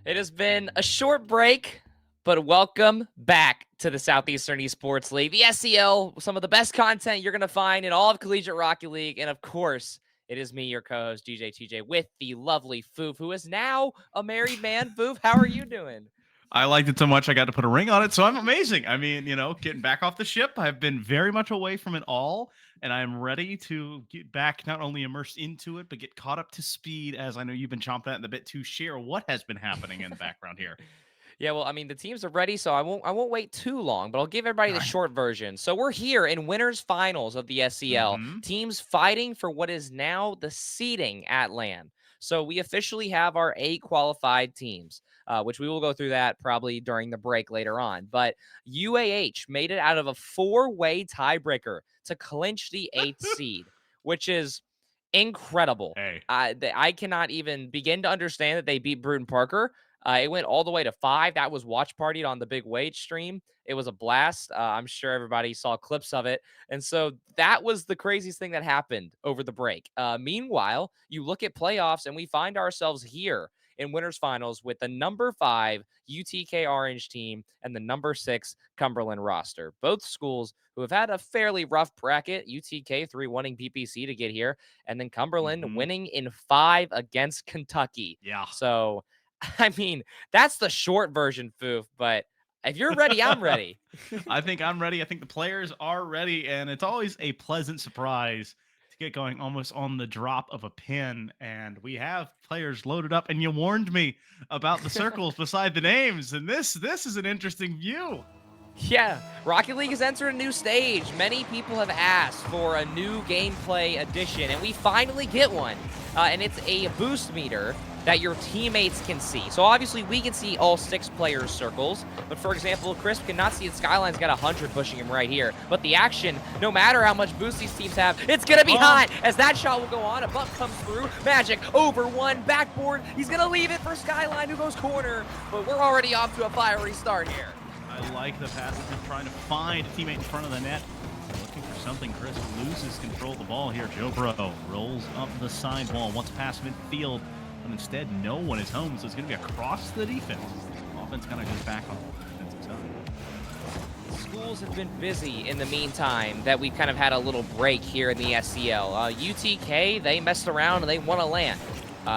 It has been a short break, but welcome back to the Southeastern Esports League, the SEL, some of the best content you're going to find in all of Collegiate Rocket League. And of course, it is me, your co-host, DJ TJ, with the lovely Foof, who is now a married man. Foof, how are you doing? I liked it so much I got to put a ring on it, so I'm amazing. I mean, getting back off the ship, I've been very much away from it all, and I'm ready to get back, not only immersed into it, but get caught up to speed, as I know you've been chomping at the bit to share what has been happening in the background here. Yeah, well, I mean, the teams are ready, so I won't wait too long, but I'll give everybody All the right. short version. So we're here in winners finals of the SEL, Mm-hmm. teams fighting for what is now the seeding at LAN. So we officially have our 8 qualified teams, which we will go through that probably during the break later on. But UAH made it out of a 4-way tiebreaker to clinch the 8th seed, which is incredible. Hey. I cannot even begin to understand that they beat Bruton Parker. It went all the way to 5. That was watch partied on the Big Wage stream. It was a blast. I'm sure everybody saw clips of it. And so that was the craziest thing that happened over the break. Meanwhile, you look at playoffs and we find ourselves here in winners finals with the number 5 UTK Orange team and the number 6 Cumberland roster. Both schools who have had a fairly rough bracket. UTK 3-1 PPC to get here, and then Cumberland Mm-hmm. winning in 5 against Kentucky. Yeah. So I mean, that's the short version, Foof, but if you're ready, I'm ready. I think I'm ready. I think the players are ready, and it's always a pleasant surprise to get going almost on the drop of a pin. And we have players loaded up, and you warned me about the circles beside the names, and this is an interesting view. Yeah, Rocket League has entered a new stage. Many people have asked for a new gameplay addition, and we finally get one. And it's a boost meter that your teammates can see. So obviously we can see all 6 players' circles, but for example, Crisp cannot see it. Skyline's got 100 pushing him right here. But the action, no matter how much boost these teams have, it's gonna be hot as that shot will go on. A buck comes through. Magic over 1, backboard. He's gonna leave it for Skyline, who goes corner. But we're already off to a fiery start here. I like the passage of trying to find a teammate in front of the net. Looking for something. Chris loses control of the ball here. Joe Bro rolls up the sidewall, wants past midfield, but instead no one is home, so it's going to be across the defense. Offense kind of goes back on the defensive side. Schools have been busy in the meantime that we've kind of had a little break here in the SEL. UTK, they messed around and they won a LAN.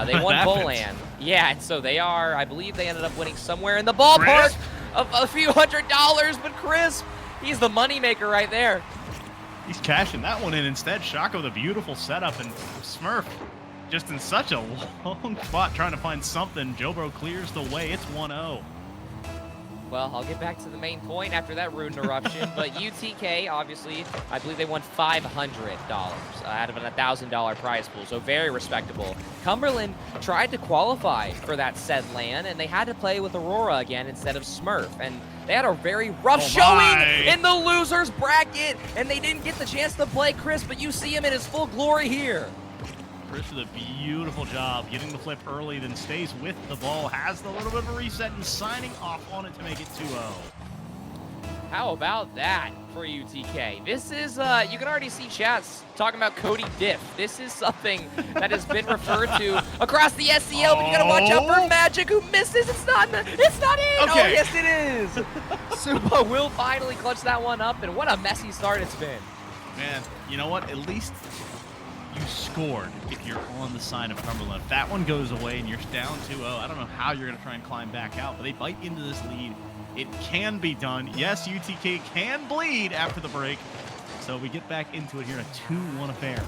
They won Bolan. Yeah, and so they are, I believe they ended up winning somewhere in the ballpark of a few $100s, but Crisp, he's the moneymaker right there. He's cashing that one in instead. Shaka with a beautiful setup, and Smurf just in such a long spot trying to find something. Jobro clears the way. It's 1-0. Well, I'll get back to the main point after that rude interruption, but UTK, obviously, I believe they won $500 out of an $1,000 prize pool, so very respectable. Cumberland tried to qualify for that said LAN, and they had to play with Aurora again instead of Smurf, and they had a very rough showing in the losers bracket, and they didn't get the chance to play Chris, but you see him in his full glory here. Chris with a beautiful job getting the flip early, then stays with the ball, has a little bit of a reset, and signing off on it to make it 2-0. How about that for UTK? This is, you can already see chats talking about Cody Diff. This is something that has been referred to across the SEL, but you gotta watch out for Magic, who misses. It's not in. Okay. Oh, yes, it is. Supa will finally clutch that one up, and what a messy start it's been. Man, you know what? At least you scored if you're on the side of Cumberland. If that one goes away and you're down 2-0, I don't know how you're going to try and climb back out, but they bite into this lead. It can be done. Yes, UTK can bleed after the break. So we get back into it here, a 2-1 affair.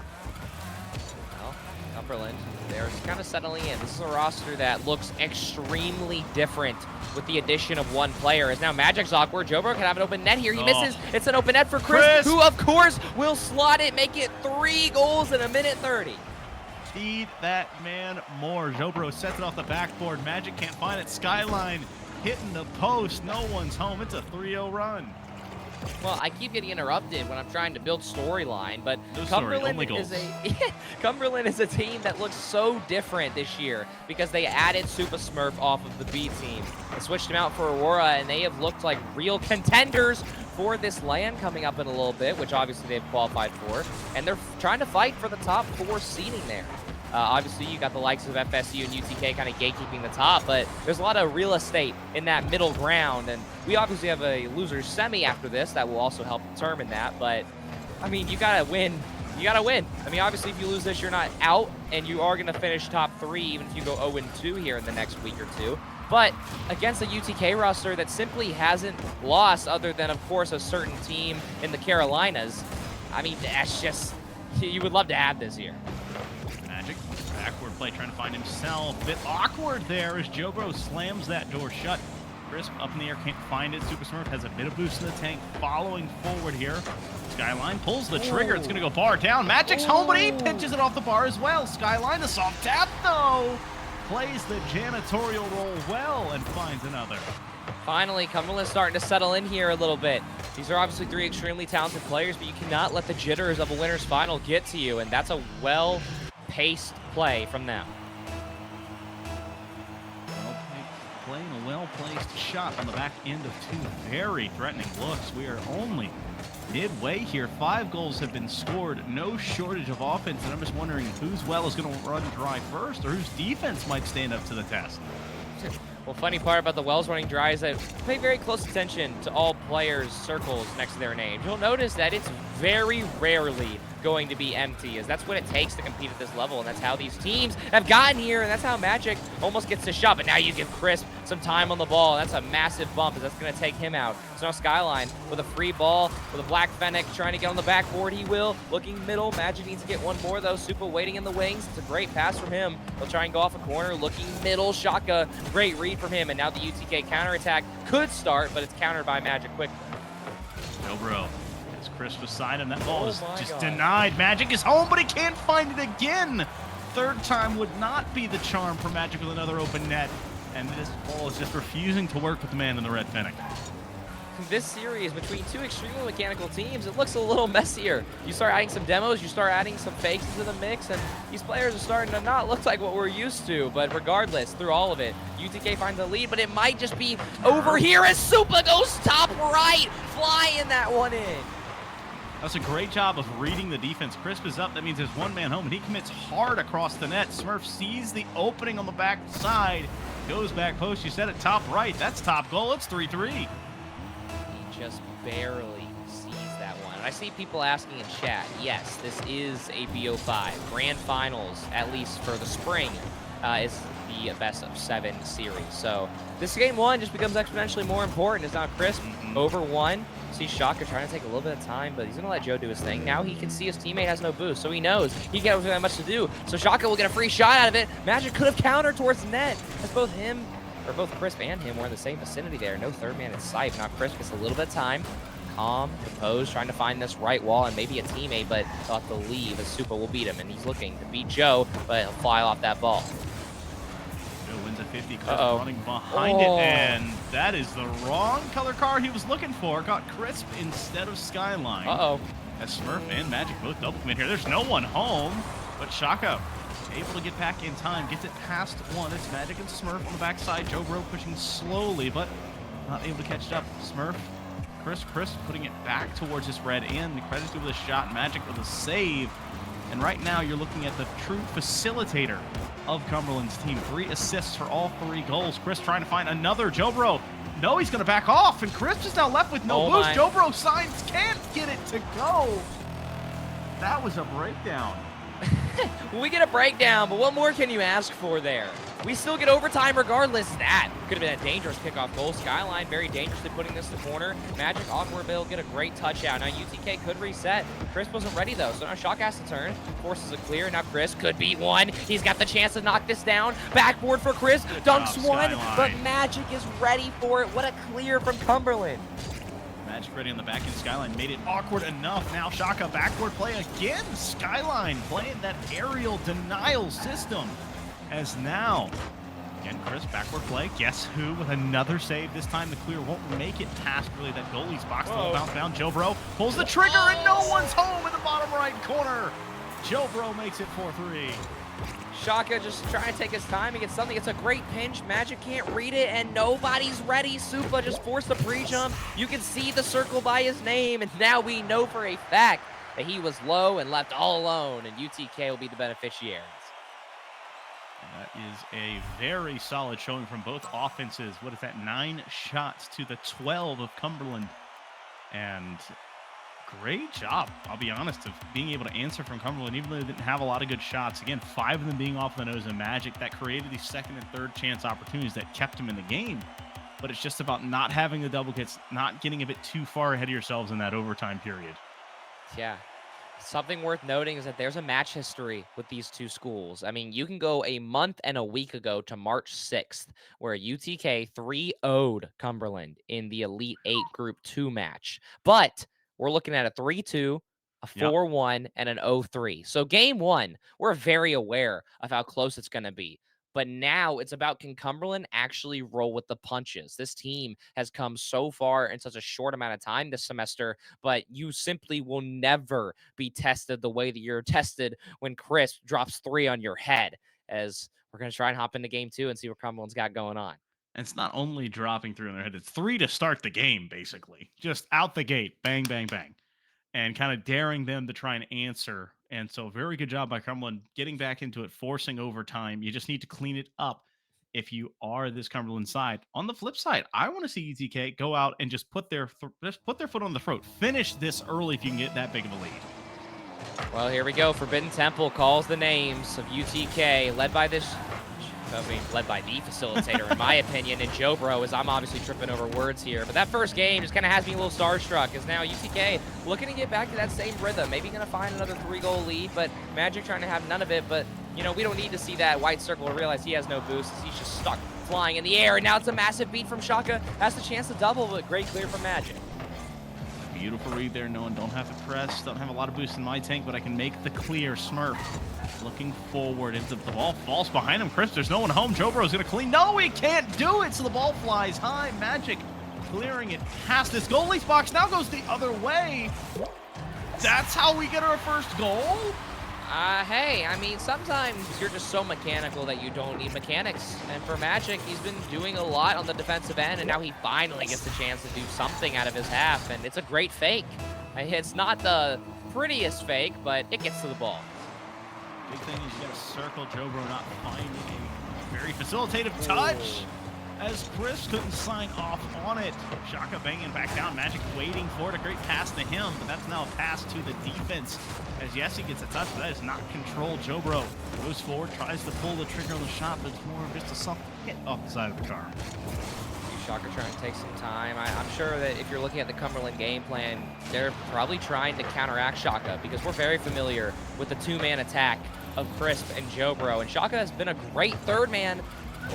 Well, Cumberland, they're kind of settling in. This is a roster that looks extremely different with the addition of one player. As now Magic's awkward. Jobro can have an open net here. He misses. It's an open net for Chris, who of course will slot it, make it 3 goals in a minute 30. Feed that man more. Jobro sets it off the backboard. Magic can't find it. Skyline hitting the post. No one's home. It's a 3-0 run. Well, I keep getting interrupted when I'm trying to build storyline, but Cumberland is a team that looks so different this year because they added Super Smurf off of the B team and switched him out for Aurora, and they have looked like real contenders for this LAN coming up in a little bit, which obviously they've qualified for, and they're trying to fight for the top 4 seeding there. Obviously, you got the likes of FSU and UTK kind of gatekeeping the top, but there's a lot of real estate in that middle ground, and we obviously have a loser semi after this that will also help determine that. But I mean, you gotta win. You gotta win. I mean, obviously, if you lose this, you're not out, and you are gonna finish top 3, even if you go 0-2 here in the next week or two. But against a UTK roster that simply hasn't lost, other than, of course, a certain team in the Carolinas, I mean, that's just, you would love to have this here. Magic, backward play, trying to find himself. Bit awkward there as Jobro slams that door shut. Crisp up in the air, can't find it. Super Smurf has a bit of boost in the tank, following forward here. Skyline pulls the trigger. It's going to go bar down. Magic's home, but he pinches it off the bar as well. Skyline, the soft tap, though. Plays the janitorial role well and finds another. Finally, Cumberland's starting to settle in here a little bit. These are obviously 3 extremely talented players, but you cannot let the jitters of a winner's final get to you, and that's a well-paced play from them. Playing a well-placed shot on the back end of 2 very threatening looks. We are only midway here. 5 goals have been scored. No shortage of offense, and I'm just wondering whose well is going to run dry first, or whose defense might stand up to the test. Well, funny part about the wells running dry is that pay very close attention to all players' circles next to their names. You'll notice that it's very rarely going to be empty, as that's what it takes to compete at this level, and that's how these teams have gotten here, and that's how Magic almost gets to shove. And now you give Crisp some time on the ball. That's a massive bump, as that's going to take him out. So now Skyline with a free ball, with a Black Fennec trying to get on the backboard. He will. Looking middle. Magic needs to get one more, though. Super waiting in the wings. It's a great pass from him. He'll try and go off a corner. Looking middle. Shaka. Great read from him, and now the UTK counterattack could start, but it's countered by Magic quickly. Dobro. Chris beside him. That ball is just denied. Magic is home, but he can't find it again. 3rd time would not be the charm for Magic with another open net. And this ball is just refusing to work with the man in the red Fennec. This series between 2 extremely mechanical teams, it looks a little messier. You start adding some demos, you start adding some fakes into the mix, and these players are starting to not look like what we're used to. But regardless, through all of it, UTK finds the lead, but it might just be over here as Supa goes top right, flying that one in. That's a great job of reading the defense. Crisp is up. That means there's 1 man home, and he commits hard across the net. Smurf sees the opening on the back side, goes back post. You said it, top right. That's top goal. It's 3-3. He just barely sees that one. And I see people asking in chat, yes, this is a BO5. Grand Finals, at least for the spring, is the best of 7 series. So this game 1 just becomes exponentially more important. It's now Crisp over 1. See Shaka trying to take a little bit of time, but he's going to let Joe do his thing. Now he can see his teammate has no boost, so he knows he can't have that much to do. So Shaka will get a free shot out of it. Magic could have countered towards the net, as both Crisp and him were in the same vicinity there. No 3rd man in sight. Now Crisp gets a little bit of time. Calm, composed, trying to find this right wall and maybe a teammate, but thought to leave as Supa will beat him, and he's looking to beat Joe, but he'll fly off that ball. Joe wins at 50. Crisp running behind it, and that is the wrong color car he was looking for. Got Crisp instead of Skyline. As Smurf and Magic both double commit here. There's no one home, but Shaka able to get back in time. Gets it past 1. It's Magic and Smurf on the backside. Joe Bro pushing slowly, but not able to catch up. Smurf, Crisp putting it back towards his red end. Credit with a shot. Magic with a save. And right now, you're looking at the true facilitator of Cumberland's team. 3 assists for all 3 goals. Chris trying to find another. Jobro, no, he's going to back off. And Chris is now left with no boost. Jobro signs, can't get it to go. That was a breakdown. We get a breakdown, but what more can you ask for there? We still get overtime regardless. That could have been a dangerous kickoff goal. Skyline very dangerously putting this to corner. Magic awkward, but he'll get a great touch out. Now UTK could reset. Chris wasn't ready though, so now Shock has to turn. Forces a clear. Now Chris could beat one. He's got the chance to knock this down. Backboard for Chris. Dunks one, but Magic is ready for it. What a clear from Cumberland. Magic ready on the back end. Skyline made it awkward enough. Now Shaka backward play again. Skyline playing that aerial denial system. As now, again, Chris backward play. Guess who with another save. This time the clear won't make it past really that goalie's box. Little bounce down. Joe Bro pulls the trigger and no one's home in the bottom right corner. Joe Bro makes it 4-3. Shaka just trying to take his time and get something. It's a great pinch. Magic can't read it, and nobody's ready. Supa just forced the pre-jump. You can see the circle by his name, and now we know for a fact that he was low and left all alone, and UTK will be the beneficiaries. That is a very solid showing from both offenses. What is that? 9 shots to the 12 of Cumberland. And great job, I'll be honest, of being able to answer from Cumberland, even though they didn't have a lot of good shots. Again, 5 of them being off the nose of Magic. That created these second and third chance opportunities that kept them in the game. But it's just about not having the double kits, not getting a bit too far ahead of yourselves in that overtime period. Yeah. Something worth noting is that there's a match history with these two schools. I mean, you can go a month and a week ago to March 6th, where UTK 3-0'd Cumberland in the Elite 8 Group 2 match. But we're looking at a 3-2, a Yep. 4-1, and an 0-3. So game one, we're very aware of how close it's going to be. But now it's about, can Cumberland actually roll with the punches? This team has come so far in such a short amount of time this semester, but you simply will never be tested the way that you're tested when Chris drops 3 on your head, as we're going to try and hop into game 2 and see what Cumberland's got going on. And it's not only dropping 3 on their head, it's 3 to start the game, basically. Just out the gate, bang, bang, bang. And kind of daring them to try and answer. And so very good job by Cumberland getting back into it, forcing overtime. You just need to clean it up if you are this Cumberland side. On the flip side, I want to see UTK go out and just put their foot on the throat. Finish this early if you can get that big of a lead. Well, here we go. Forbidden Temple calls the names of UTK, led by the facilitator, in my opinion, and Joe Bro, as I'm obviously tripping over words here. But that first game just kind of has me a little starstruck, as now UTK looking to get back to that same rhythm. Maybe going to find another 3-goal lead, but Magic trying to have none of it. But, you know, we don't need to see that white circle to realize he has no boost. He's just stuck flying in the air, and now it's a massive beat from Shaka. Has the chance to double, but great clear from Magic. Beautiful read there, knowing don't have to press, don't have a lot of boost in my tank, but I can make the clear. Smurf looking forward, into the ball falls behind him. Chris, there's no one home. Jobro's gonna clean. No, he can't do it, so the ball flies high. Magic clearing it past this goalie's box, now goes the other way. That's how we get our first goal? Hey, I mean, sometimes you're just so mechanical that you don't need mechanics. And for Magic, he's been doing a lot on the defensive end, and now he finally gets the chance to do something out of his half, and it's a great fake. It's not the prettiest fake, but it gets to the ball. Big thing is you got to circle Jobro, not finding a very facilitative touch, as Chris couldn't sign off on it. Shaka banging back down. Magic waiting for it. A great pass to him, but that's now a pass to the defense. As yes, he gets a touch, but that is not control. Jobro goes forward, tries to pull the trigger on the shot, but it's more of just a soft hit off the side of the car. Shaka trying to take some time. I'm sure that if you're looking at the Cumberland game plan, they're probably trying to counteract Shaka, because we're very familiar with the 2-man attack of Crisp and Jobro. And Shaka has been a great third man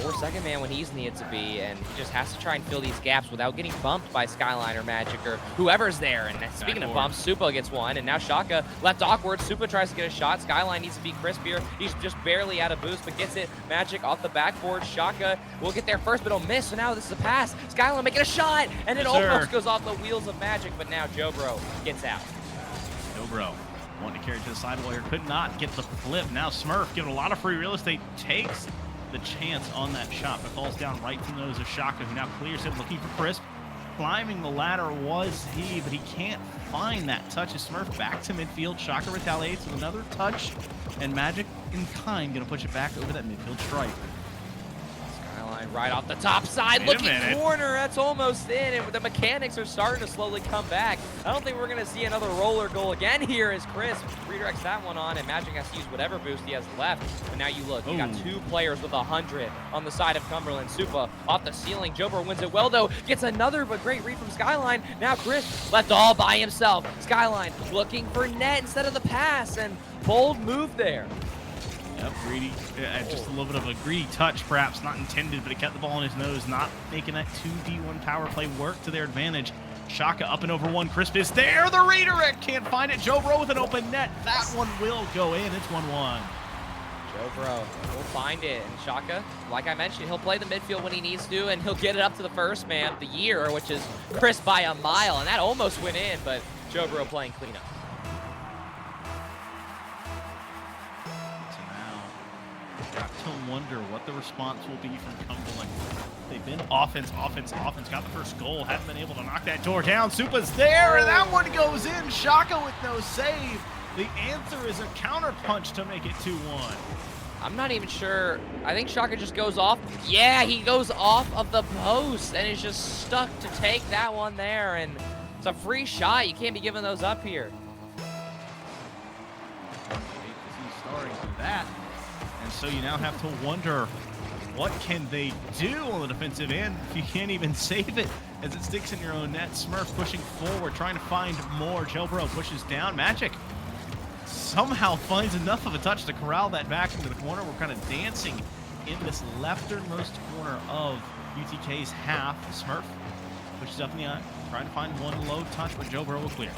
or second man when he's needed to be, and he just has to try and fill these gaps without getting bumped by Skyline or Magic or whoever's there. And speaking of bumps, Supa gets one, and now Shaka left awkward. Supa tries to get a shot. Skyline needs to be crispier. He's just barely out of boost, but gets it. Magic off the backboard. Shaka will get there first, but he'll miss. So now this is a pass. Skyline making a shot, and it almost goes off the wheels of Magic, but now Jobro gets out. Jobro wanting to carry it to the sidewall here, could not get the flip. Now Smurf, given a lot of free real estate, takes the chance on that shot, but falls down right to the nose of Shaka, who now clears it, looking for Crisp. Climbing the ladder was he, but he can't find that touch. As Smurf back to midfield, Shaka retaliates with another touch, and Magic in time gonna push it back over that midfield stripe. Skyline right off the top side, looking corner, that's almost in, and the mechanics are starting to slowly come back. I don't think we're gonna see another roller goal again here as Chris redirects that one on, and Magic has to use whatever boost he has left. But now you look, you got 2 players with 100 on the side of Cumberland. Supa off the ceiling. Jobro wins it well, though. Gets another, but great read from Skyline. Now Chris left all by himself. Skyline looking for net instead of the pass, and bold move there. Yep, greedy. Just a little bit of a greedy touch, perhaps not intended, but he kept the ball in his nose, not making that 2v1 power play work to their advantage. Shaka up and over one. Crisp is there. The redirect can't find it. Jobro with an open net. That one will go in. It's 1-1. Jobro will find it. And Shaka, like I mentioned, he'll play the midfield when he needs to, and he'll get it up to the first man of the year, which is Chris by a mile. And that almost went in, but Jobro playing cleanup. Got to wonder what the response will be from Cumberland. They've been offense, got the first goal, haven't been able to knock that door down. Supa's there, and that one goes in. Shaka with no save. The answer is a counter punch to make it 2-1. I'm not even sure. I think Shaka just goes off. Yeah, he goes off of the post and is just stuck to take that one there. And it's a free shot. You can't be giving those up here. He's starting with that. And so you now have to wonder, what can they do on the defensive end if you can't even save it as it sticks in your own net? Smurf pushing forward, trying to find more. Jobro pushes down. Magic somehow finds enough of a touch to corral that back into the corner. We're kind of dancing in this lefternmost corner of UTK's half. Smurf pushes up in the eye, trying to find one low touch, but Jobro will clear.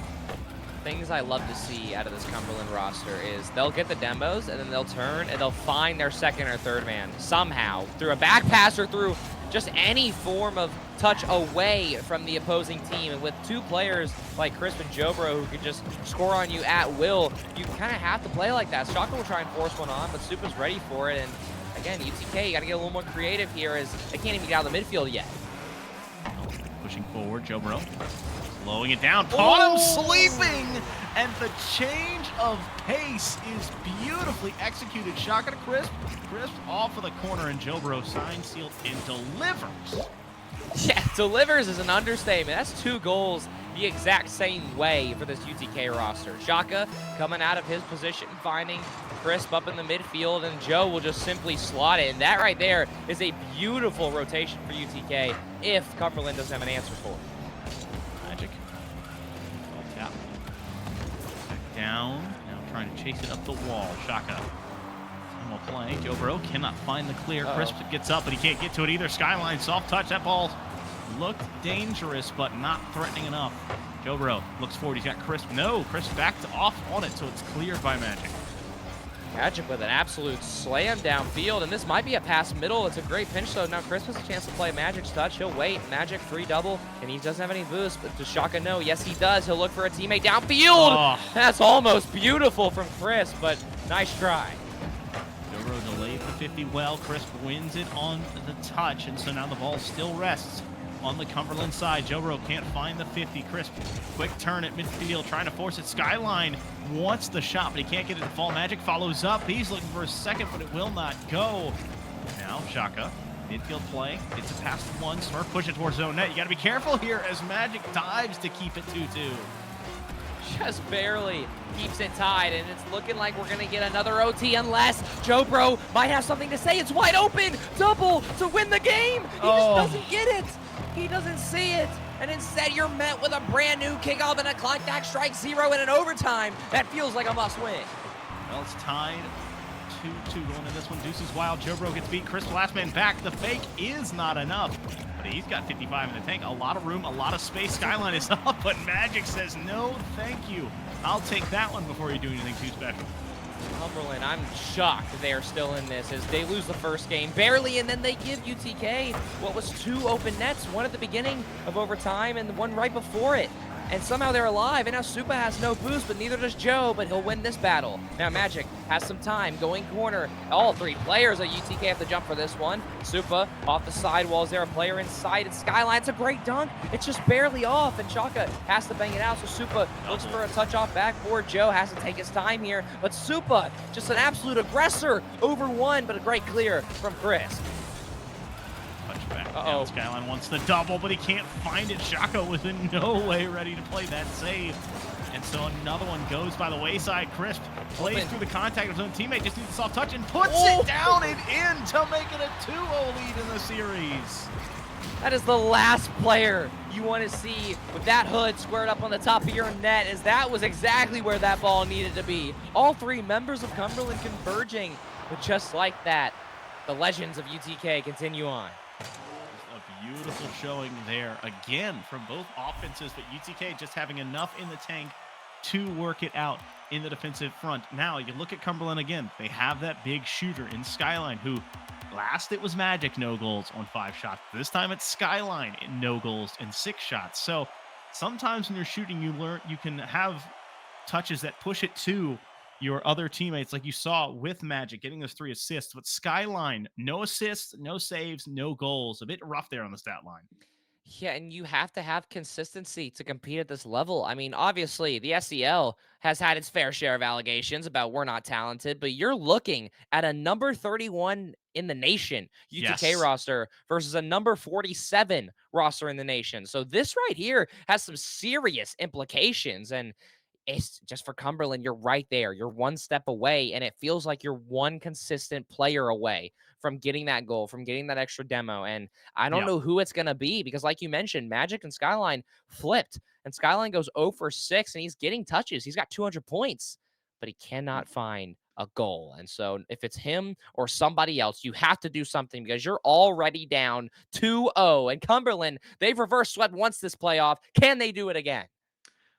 Things I love to see out of this Cumberland roster is they'll get the demos and then they'll turn and they'll find their second or third man somehow through a back pass or through just any form of touch away from the opposing team. And with two players like Crisp and Jobro who can just score on you at will, you kind of have to play like that. Shaka will try and force one on, but Supa's ready for it. And again, UTK, you got to get a little more creative here as they can't even get out of the midfield yet. Pushing forward, Jobro slowing it down, caught him sleeping, and the change of pace is beautifully executed. Shaka to Crisp, Crisp off of the corner, and Jobro sign sealed and delivers. Yeah, delivers is an understatement. That's 2 goals the exact same way for this UTK roster. Shaka coming out of his position, finding Crisp up in the midfield, and Joe will just simply slot it. And that right there is a beautiful rotation for UTK if Cumberland doesn't have an answer for it. Magic. Tap. Back down. Now trying to chase it up the wall. Shaka. Time will play. Jobro cannot find the clear. Crisp gets up, but he can't get to it either. Skyline, soft touch. That ball looked dangerous, but not threatening enough. Jobro looks forward. He's got Crisp. No, Crisp backed off on it, so it's cleared by Magic. Magic with an absolute slam downfield, and this might be a pass middle. It's a great pinch, though. Now Crisp has a chance to play Magic's touch. He'll wait. Magic free double, and he doesn't have any boost, but does Shaka know? Yes, he does. He'll look for a teammate downfield. Oh. That's almost beautiful from Crisp, but nice try. Jobro delayed the 50 well. Crisp wins it on the touch, and so now the ball still rests on the Cumberland side. Jobro can't find the 50. Crisp, quick turn at midfield, trying to force it. Skyline wants the shot, but he can't get it to fall. Magic follows up. He's looking for a second, but it will not go. Now, Shaka, midfield play. It's a pass to one. Smurf push it towards zone net. You got to be careful here as Magic dives to keep it 2-2. Just barely keeps it tied, and it's looking like we're going to get another OT unless Jobro might have something to say. It's wide open. Double to win the game. He just doesn't get it. He doesn't see it, and instead you're met with a brand new kickoff and a clock back strike 0 in an overtime. That feels like a must win. Well, it's tied 2-2 going into this one. Deuces wild. Jobro gets beat. Crisp last man back. The fake is not enough, but he's got 55 in the tank. A lot of room, a lot of space. Skyline is up, but Magic says no thank you. I'll take that one before you do anything too special. Cumberland, I'm shocked that they are still in this as they lose the first game barely, and then they give UTK what was 2 open nets, one at the beginning of overtime and the one right before it. And somehow they're alive, and now Supa has no boost, but neither does Joe, but he'll win this battle. Now Magic has some time, going corner. All 3 players at UTK have to jump for this one. Supa off the sidewall. Is there a player inside? It's Skyline. It's a great dunk. It's just barely off, and Shaka has to bang it out, so Supa looks for a touch off backboard. Joe has to take his time here, but Supa, just an absolute aggressor over one, but a great clear from Chris. Back down. Skyline wants the double, but he can't find it. Shaka was in no way ready to play that save. And so another one goes by the wayside. Crisp plays through the contact of his own teammate, just needs a soft touch and puts it down and in to make it a 2-0 lead in the series. That is the last player you want to see with that hood squared up on the top of your net, as that was exactly where that ball needed to be. All 3 members of Cumberland converging, but just like that, the legends of UTK continue on. Beautiful showing there again from both offenses, but UTK just having enough in the tank to work it out in the defensive front. Now you look at Cumberland again. They have that big shooter in Skyline, who last it was Magic, no goals on 5 shots. This time it's Skyline, no goals and 6 shots. So sometimes when you're shooting, you can have touches that push it to your other teammates, like you saw with Magic getting those 3 assists. But Skyline, no assists, no saves, no goals. A bit rough there on the stat line. Yeah, and you have to have consistency to compete at this level. I mean, obviously, the SEL has had its fair share of allegations about we're not talented, but you're looking at a number 31 in the nation UTK Yes. roster versus a number 47 roster in the nation. So this right here has some serious implications. And it's just for Cumberland, you're right there. You're one step away, and it feels like you're one consistent player away from getting that goal, from getting that extra demo. And I don't Yeah. know who it's going to be because, like you mentioned, Magic and Skyline flipped, and Skyline goes 0 for 6, and he's getting touches. He's got 200 points, but he cannot find a goal. And so, if it's him or somebody else, you have to do something because you're already down 2-0. And Cumberland, they've reverse swept once this playoff. Can they do it again?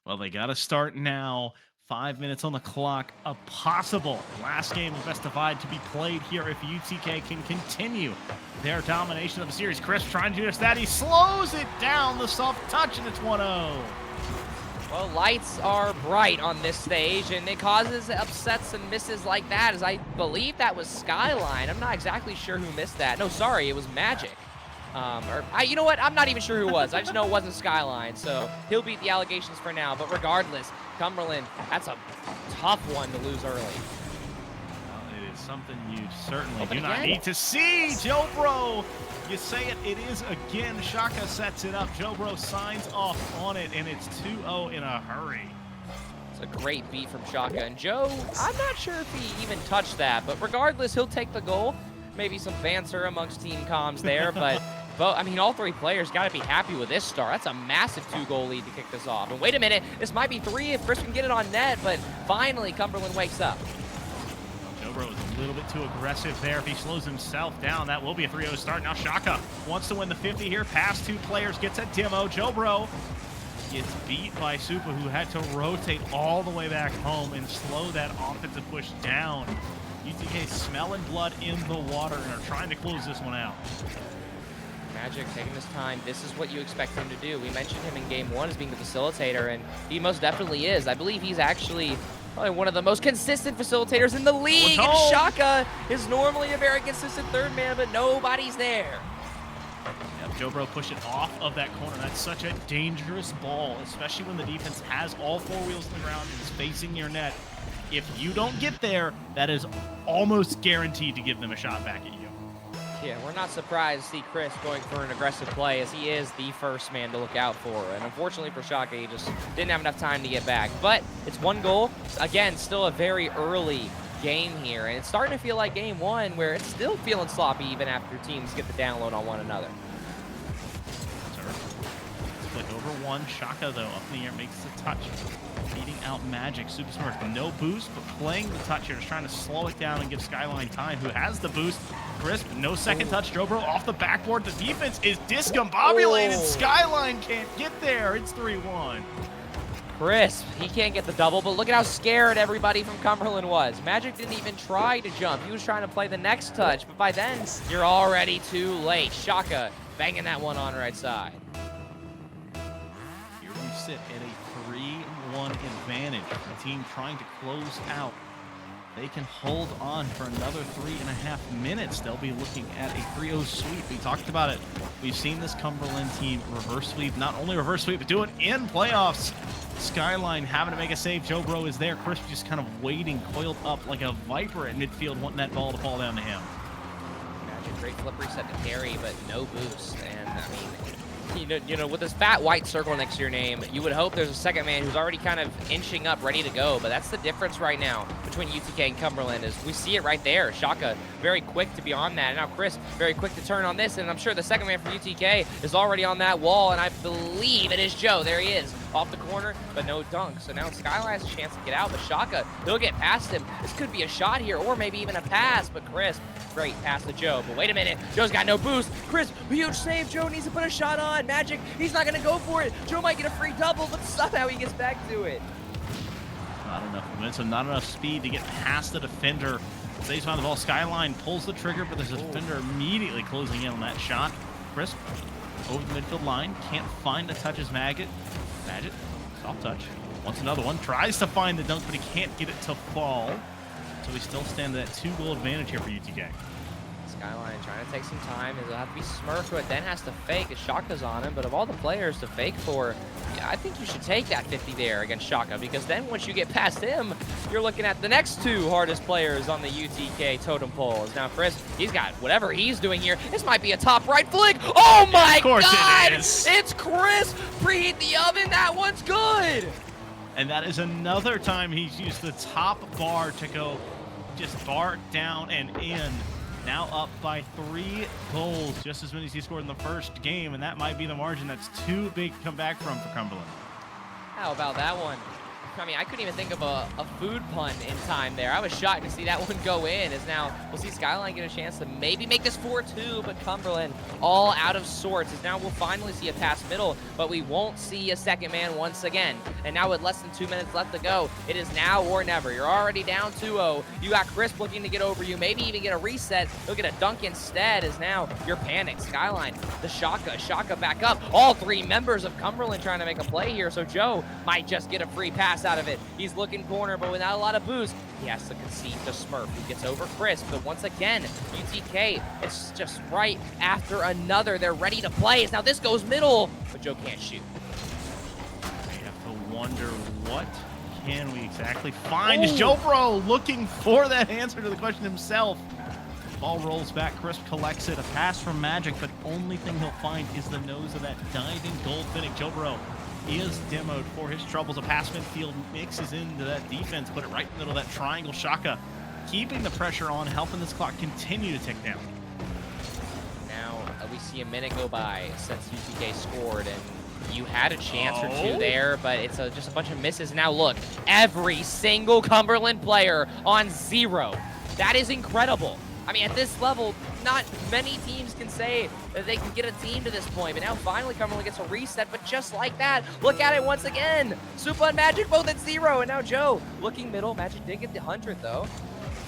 Well, they got to start now. 5 minutes on the clock. A possible last game of best of 5 to be played here if UTK can continue their domination of the series. Chris trying to do just that. He slows it down. The soft touch, and it's 1-0. Well, lights are bright on this stage, and it causes upsets and misses like that, as I believe that was Skyline. I'm not exactly sure who missed that. No, sorry, it was Magic. You know what? I'm not even sure who it was. I just know it wasn't Skyline, so he'll beat the allegations for now. But regardless, Cumberland, that's a tough one to lose early. Well, it is something you certainly Open do not again. need to see. Joe Bro, you say it, it is again. Shaka sets it up. Joe Bro signs off on it, and it's 2-0 in a hurry. It's a great beat from Shaka. And Joe, I'm not sure if he even touched that, but regardless, he'll take the goal. Maybe some banter amongst team comms there, but I mean, all three players got to be happy with this start. That's a massive 2-goal lead to kick this off. And wait a minute, this might be 3 if Chris can get it on net, but finally Cumberland wakes up. Joe Bro is a little bit too aggressive there. If he slows himself down, that will be a 3-0 start. Now Shaka wants to win the 50 here. Past 2 players, gets a demo. Joe Bro gets beat by Supa, who had to rotate all the way back home and slow that offensive push down. UTK smelling blood in the water and are trying to close this one out. Magic taking his time. This is what you expect him to do. We mentioned him in game 1 as being the facilitator, and he most definitely is. I believe he's actually probably one of the most consistent facilitators in the league. And Shaka is normally a very consistent third man, but nobody's there. Yep, Joe Bro pushed it off of that corner. That's such a dangerous ball, especially when the defense has all 4 wheels on the ground and is facing your net. If you don't get there, that is almost guaranteed to give them a shot back at you. Yeah, we're not surprised to see Chris going for an aggressive play, as he is the first man to look out for. And unfortunately for Shaka, he just didn't have enough time to get back. But it's 1 goal. Again, still a very early game here. And it's starting to feel like game 1, where it's still feeling sloppy even after teams get the download on one another. Flick over 1. Shaka, though, up in the air, makes the touch. Beating out Magic. Super Smurf, no boost, but playing the touch here, just trying to slow it down and give Skyline time, who has the boost. Crisp, no second touch. Joe Bro off the backboard. The defense is discombobulated. Skyline can't get there. It's 3-1. Crisp, he can't get the double, but look at how scared everybody from Cumberland was. Magic didn't even try to jump. He was trying to play the next touch, but by then, you're already too late. Shaka banging that one on right side. Here we sit at a 3-1 advantage. The team trying to close out. They can hold on for another 3.5 minutes. They'll be looking at a 3-0 sweep. We talked about it. We've seen this Cumberland team reverse sweep. Not only reverse sweep, but do it in playoffs. Skyline having to make a save. Joe Bro is there. Chris just kind of waiting, coiled up like a viper at midfield, wanting that ball to fall down to him. Magic, great flip reset to carry, but no boost. And I mean, you know, with this fat white circle next to your name, you would hope there's a second man who's already kind of inching up, ready to go. But that's the difference right now between UTK and Cumberland, is we see it right there. Shaka very quick to be on that. And now Chris very quick to turn on this. And I'm sure the second man from UTK is already on that wall. And I believe it is Joe. There he is, off the corner, but no dunk. So now Skyline has a chance to get out. But Shaka, he'll get past him. This could be a shot here, or maybe even a pass. But Chris, great pass to Joe. But wait a minute, Joe's got no boost. Chris, huge save. Joe needs to put a shot on. Magic, he's not gonna go for it. Joe might get a free double, but somehow he gets back to it. Not enough momentum, not enough speed to get past the defender. Stays on the ball. Skyline pulls the trigger, but there's a defender immediately closing in on that shot. Crisp over the midfield line. Can't find the touches. Magic, soft touch. Wants another one. Tries to find the dunk, but he can't get it to fall. So we still stand at that 2-goal advantage here for UTK. Skyline trying to take some time. It'll have to be Smurf who it then has to fake as Shaka's on him. But of all the players to fake for, yeah, I think you should take that 50 there against Shaka, because then once you get past him, you're looking at the next two hardest players on the UTK totem poles. Now, Chris, he's got whatever he's doing here. This might be a top right flick. Oh my Of course God! it is. It's Chris. Preheat the oven. That one's good. And that is another time he's used the top bar to go just bar down and in. Now up by 3 goals, just as many as he scored in the first game, and that might be the margin that's too big to come back from for Cumberland. How about that one? I mean, I couldn't even think of a food pun in time there. I was shocked to see that one go in, as now we'll see Skyline get a chance to maybe make this 4-2, but Cumberland all out of sorts, as now we'll finally see a pass middle, but we won't see a second man once again. And now with less than 2 minutes left to go, it is now or never. You're already down 2-0. You got Crisp looking to get over you, maybe even get a reset. He'll get a dunk instead, as now you're panicked. Skyline, the Shaka back up. All 3 members of Cumberland trying to make a play here, so Joe might just get a free pass out of it. He's looking corner, but without a lot of boost, he has to concede to Smurf, who gets over Chris. But once again, UTK, it's just right after another. They're ready to play. Now this goes middle, but Joe can't shoot. I have to wonder, what can we exactly find? Is Joe Bro looking for that answer to the question himself? Ball rolls back, Crisp collects it, a pass from Magic, but only thing he'll find is the nose of that diving gold Finnick. Joe Bro is demoed for his troubles. A pass midfield mixes into that defense, put it right in the middle of that triangle. Shaka keeping the pressure on, helping this clock continue to tick down. Now we see a minute go by since UTK scored, and you had a chance or two there, but it's just a bunch of misses. Now look, every single Cumberland player on 0. That is incredible. I mean, at this level, not many teams can say that they can get a team to this point, but now finally Cumberland gets a reset, but just like that, look at it once again. Supa and Magic both at 0, and now Joe looking middle. Magic did get the 100 though,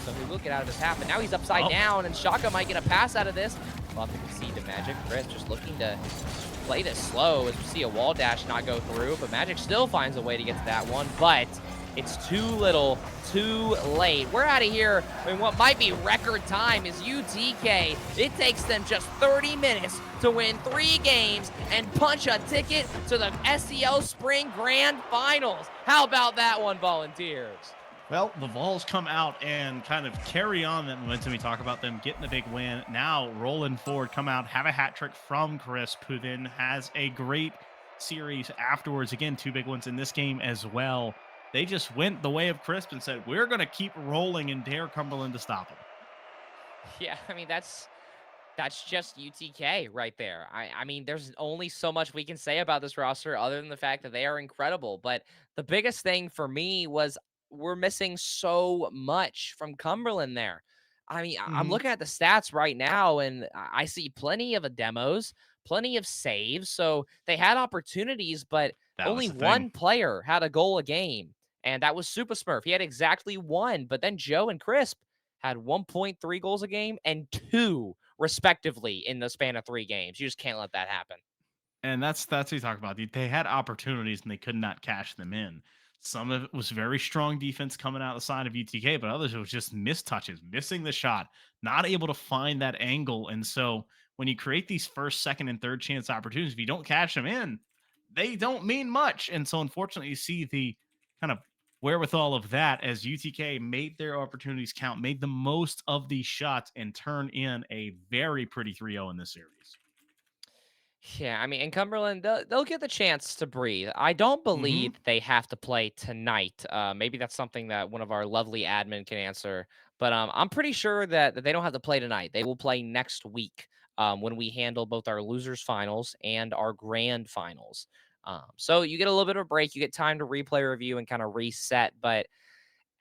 so he will get out of this half, but now he's upside down, and Shaka might get a pass out of this. We'll have to concede to Magic. Chris just looking to play this slow, as we see a wall dash not go through, but Magic still finds a way to get to that one, but it's too little, too late. We're out of here in what might be record time is UTK. It takes them just 30 minutes to win 3 games and punch a ticket to the SEL Spring Grand Finals. How about that one, Volunteers? Well, the Vols come out and kind of carry on that momentum. We talk about them getting a big win. Now, rolling forward, come out, have a hat trick from Crisp, who then has a great series afterwards. Again, 2 big ones in this game as well. They just went the way of Crisp and said, we're going to keep rolling and dare Cumberland to stop them. Yeah, I mean, that's just UTK right there. I mean, there's only so much we can say about this roster other than the fact that they are incredible. But the biggest thing for me was we're missing so much from Cumberland there. I mean, I'm looking at the stats right now, and I see plenty of demos, plenty of saves. So they had opportunities, but That was only the thing. one player had a goal a game, and that was Super Smurf. He had exactly 1, but then Joe and Crisp had 1.3 goals a game and 2 respectively in the span of 3 games. You just can't let that happen. And that's what you talk about. They had opportunities and they could not cash them in. Some of it was very strong defense coming out the side of UTK, but others it was just missed touches, missing the shot, not able to find that angle. And so when you create these first, second, and third chance opportunities, if you don't cash them in, they don't mean much. And so unfortunately, you see the kind of wherewithal of that as UTK made their opportunities count, made the most of these shots, and turned in a very pretty 3-0 in this series. Yeah, I mean, in Cumberland, they'll get the chance to breathe. I don't believe they have to play tonight. Maybe that's something that one of our lovely admin can answer. But I'm pretty sure that they don't have to play tonight. They will play next week when we handle both our losers finals and our grand finals. So you get a little bit of a break. You get time to replay review and kind of reset. But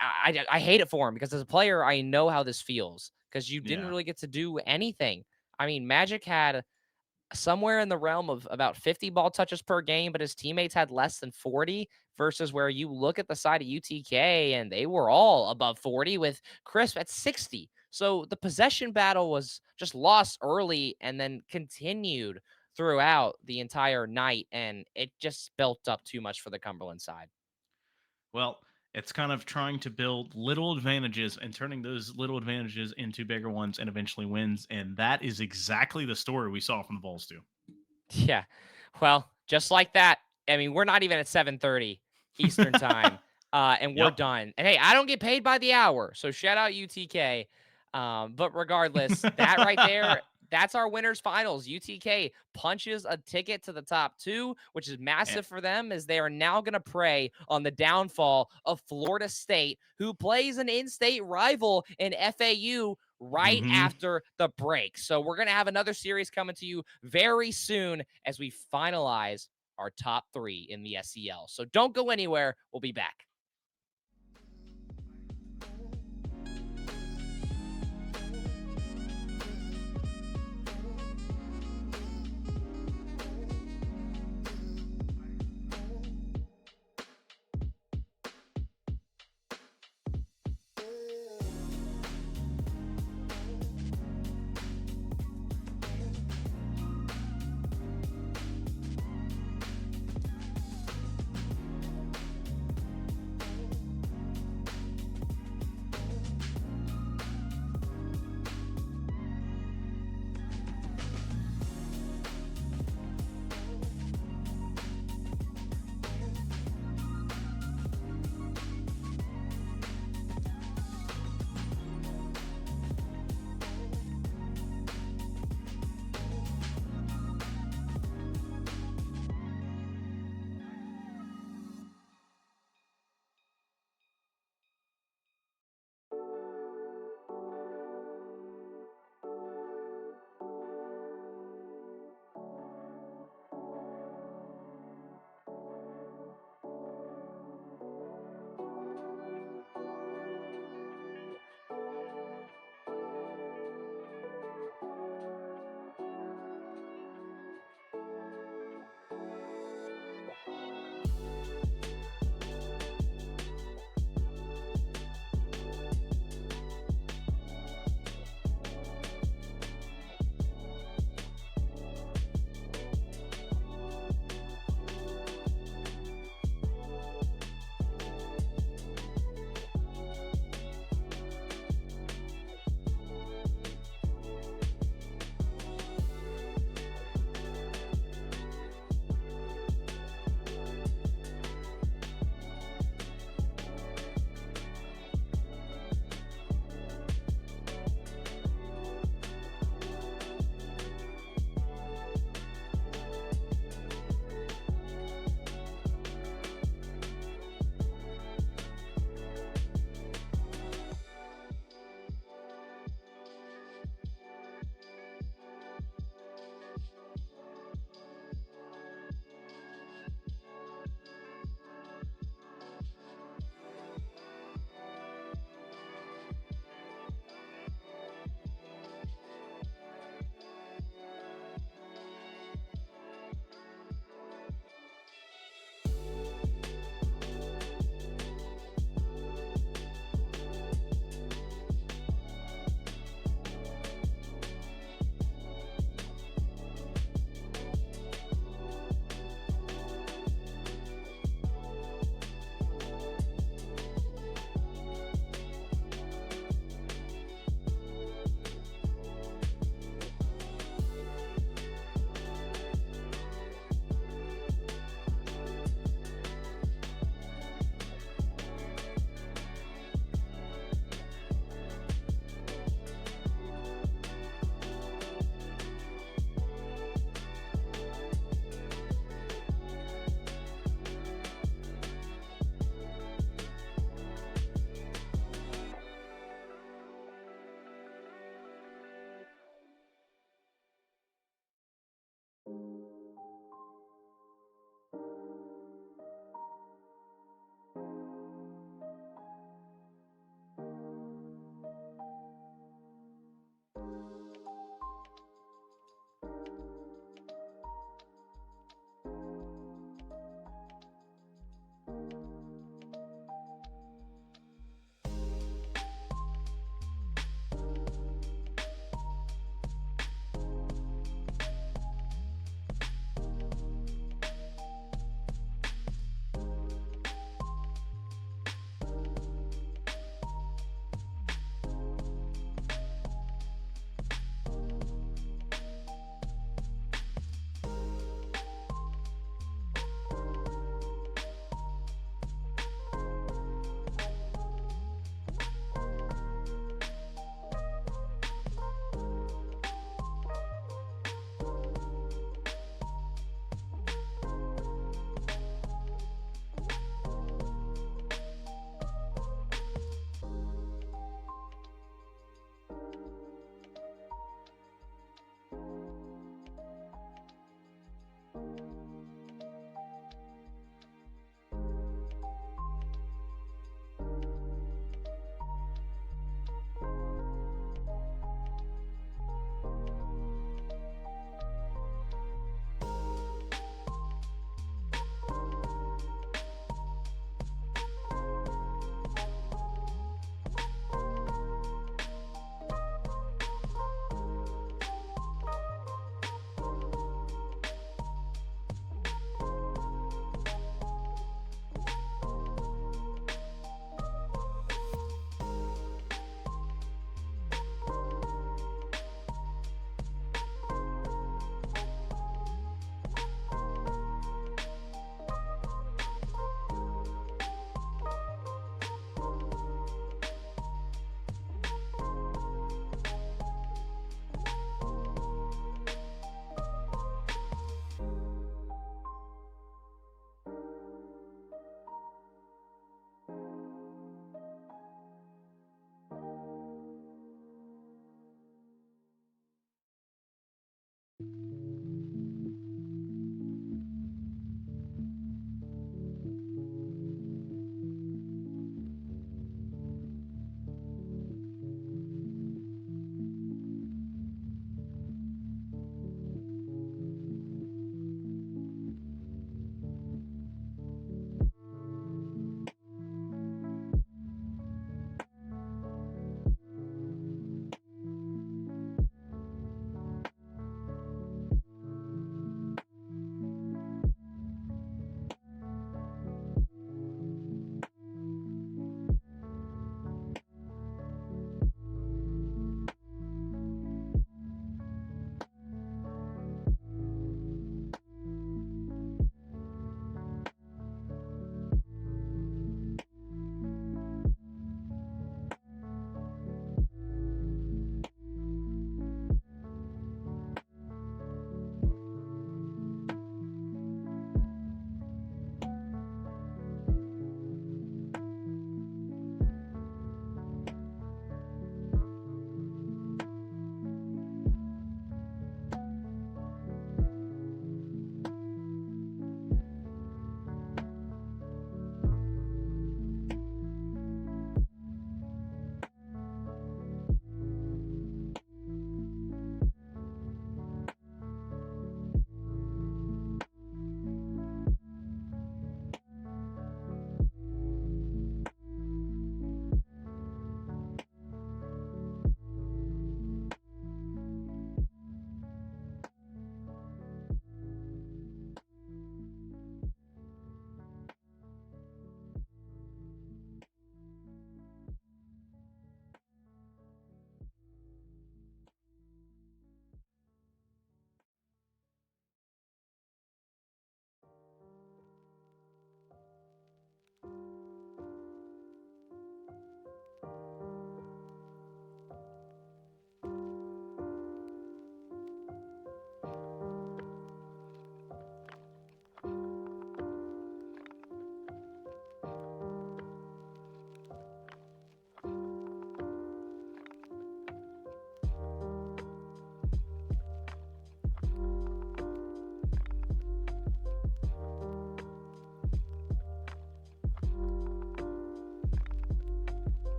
I hate it for him, because as a player, I know how this feels, because you didn't Yeah. really get to do anything. I mean, Magic had somewhere in the realm of about 50 ball touches per game, but his teammates had less than 40, versus where you look at the side of UTK and they were all above 40 with Crisp at 60. So the possession battle was just lost early and then continued throughout the entire night, and it just built up too much for the Cumberland side. Well, It's kind of trying to build little advantages and turning those little advantages into bigger ones and eventually wins. And that is exactly the story we saw from the Bulls too. Yeah. Well, just like that. I mean, we're not even at 7:30 Eastern time, and we're Yep. done. And hey, I don't get paid by the hour, so shout out UTK. But regardless, that right there, that's our winners finals. UTK punches a ticket to the top two, which is And, massive for them, as they are now going to prey on the downfall of Florida State, who plays an in-state rival in FAU right mhm. after the break. So we're going to have another series coming to you very soon as we finalize our top three in the SEL. So don't go anywhere. We'll be back.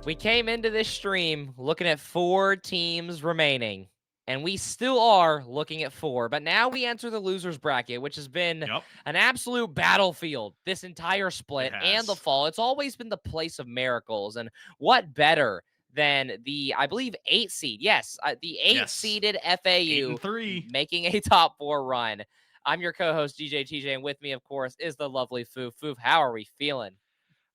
We came into this stream looking at 4 teams remaining, and we still are looking at 4. But now we enter the losers bracket, which has been Yep, an absolute battlefield this entire it split and the has. fall. It's always been the place of miracles. And what better than the, I believe, 8 seed? Yes, the 8 Yes. seeded 8 and FAU 3. making a top 4 run. I'm your co host, DJ TJ, and with me, of course, is the lovely Foof. Foof, how are we feeling?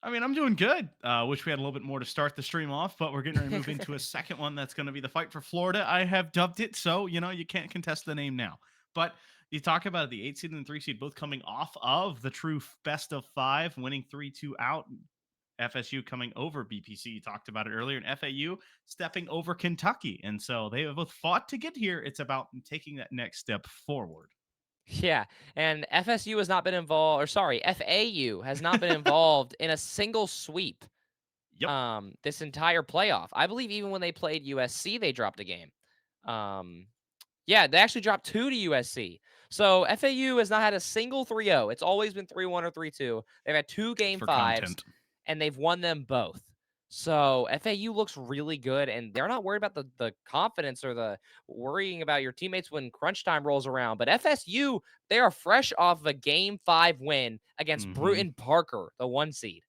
I mean, I'm doing good. Wish we had a little bit more to start the stream off, but we're getting ready to move into a second one that's going to be the fight for Florida. I have dubbed it, so you can't contest the name now. But you talk about the 8 seed and the 3 seed both coming off of the true best of 5, winning 3-2 out. FSU coming over BPC. You talked about it earlier, and FAU stepping over Kentucky, and so they have both fought to get here. It's about taking that next step forward. Yeah, and FSU has not been involved, or sorry, FAU has not been involved in a single sweep Yep, this entire playoff. I believe even when they played USC, they dropped a game. Um, yeah, they actually dropped 2 to USC. So FAU has not had a single 3-0. It's always been 3-1 or 3-2. They've had 2 game for fives, content. and they've won them both. So FAU looks really good, and they're not worried about the confidence or the worrying about your teammates when crunch time rolls around. But FSU, they are fresh off of a game 5 win against Hmm. Bruton Parker, the 1 seed.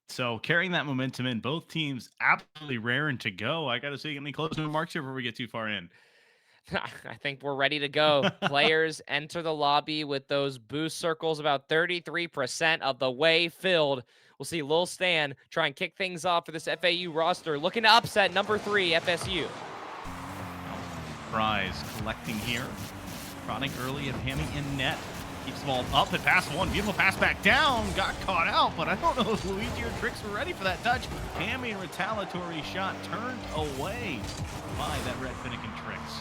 So carrying that momentum in, both teams absolutely raring to go. I got to see any closing remarks here before we get too far in. I think we're ready to go. Players enter the lobby with those boost circles about 33% of the way filled. We'll see Lil Stan try and kick things off for this FAU roster, looking to upset number 3 FSU. Prize collecting here. Prodding early and Hammy in net. Keeps the ball up and pass one. Beautiful pass back down. Got caught out, but I don't know if Luigi or Tricks were ready for that touch. Hammy retaliatory shot turned away by that red Finnegan Tricks.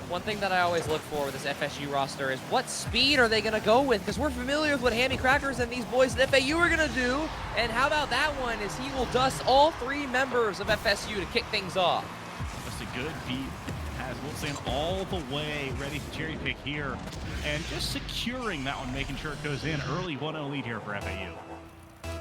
One thing that I always look for with this FSU roster is what speed are they going to go with? Because we're familiar with what Hammy Crackers and these boys at FAU are going to do. And how about that one is he will dust all 3 members of FSU to kick things off. Just a good beat. Has Wilson all the way ready to cherry pick here. And just securing that one, making sure it goes in. Early 1-0 lead here for FAU.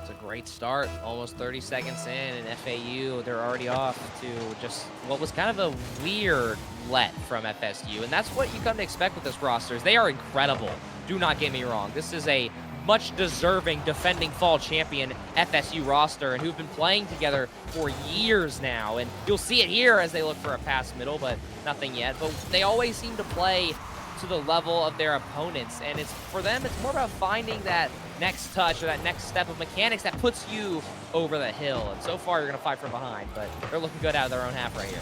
It's a great start. Almost 30 seconds in, and FAU, they're already off to just what was kind of a weird let from FSU. And that's what you come to expect with this roster. Is they are incredible. Do not get me wrong. This is a much deserving defending fall champion FSU roster and who've been playing together for years now. And you'll see it here as they look for a pass middle, but nothing yet. But they always seem to play to the level of their opponents. And it's for them, it's more about finding that next touch or that next step of mechanics that puts you over the hill. And so far, you're going to fight from behind, but they're looking good out of their own half right here.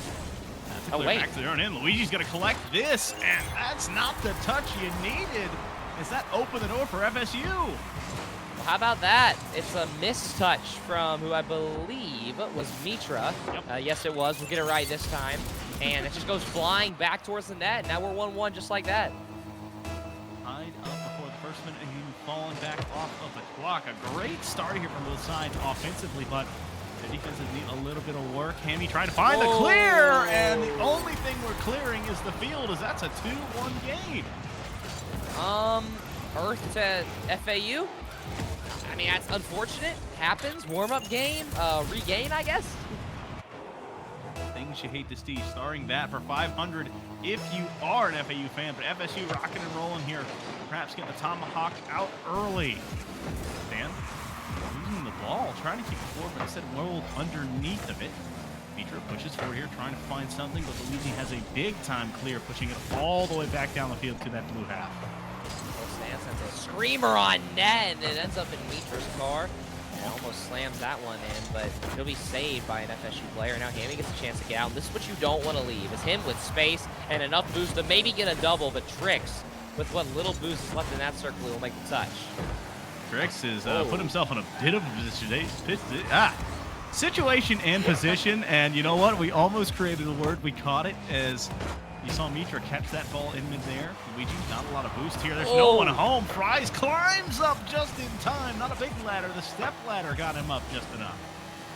Oh, wait. Back to their own end. Luigi's going to collect this, and that's not the touch you needed. Does that open the door for FSU? Well, how about that? It's a mistouch from who I believe was Mitra. Yep. Yes, it was. We'll get it right this time. And it just goes flying back towards the net. Now we're 1-1 just like that. Tied up before the first minute, and he falling back off of the clock. A great start here from both sides offensively, but the defenses need a little bit of work. Hammy trying to find the clear, and the only thing we're clearing is the field, as that's a 2-1 game. Earth to FAU. I mean, that's unfortunate. Happens. Warm-up game. Regain, I guess. Things you hate to see. Starring that for 500 if you are an FAU fan, but FSU rocking and rolling here. Perhaps getting the tomahawk out early. Dan losing the ball, trying to keep it forward, but instead rolled underneath of it. Mitra pushes forward here, trying to find something, but Luigi has a big-time clear, pushing it all the way back down the field to that blue half. Stan sends a screamer on net, and it ends up in Mitra's car. And almost slams that one in, but he'll be saved by an FSU player. Now Hammy gets a chance to get out. And this is what you don't want to leave, is him with space and enough boost to maybe get a double, but Tricks, with what little boost is left in that circle, will make the touch. Tricks has put himself in a bit of a position. Situation and position, and you know what? We almost created a word. We caught it as you saw Mitra catch that ball in midair. Luigi, not a lot of boost here. There's no one home. Fries climbs up just in time. Not a big ladder. The step ladder got him up just enough.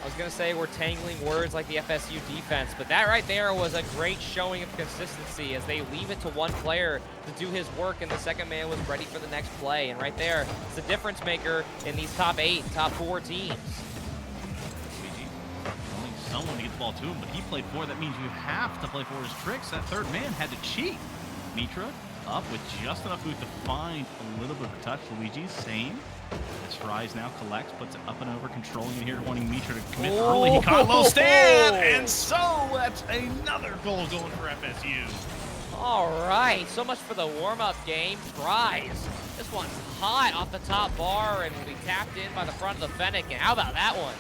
I was going to say we're tangling words like the FSU defense, but that right there was a great showing of consistency as they leave it to one player to do his work, and the second man was ready for the next play. And right there, it's a difference maker in these top 8, top 4 teams. someone to get the ball to him, but he played forward. That means you have to play forward as Tricks. That third man had to cheat. Mitra up with just enough boost to find a little bit of a touch. Luigi, same. As Fries now collects, puts it up and over, controlling it here, wanting Mitra to commit early. He caught a little stand, and so that's another goal going for FSU. All right, so much for the warm-up game. Fries, this one's hot off the top bar and will be tapped in by the front of the Fennec. And how about that one?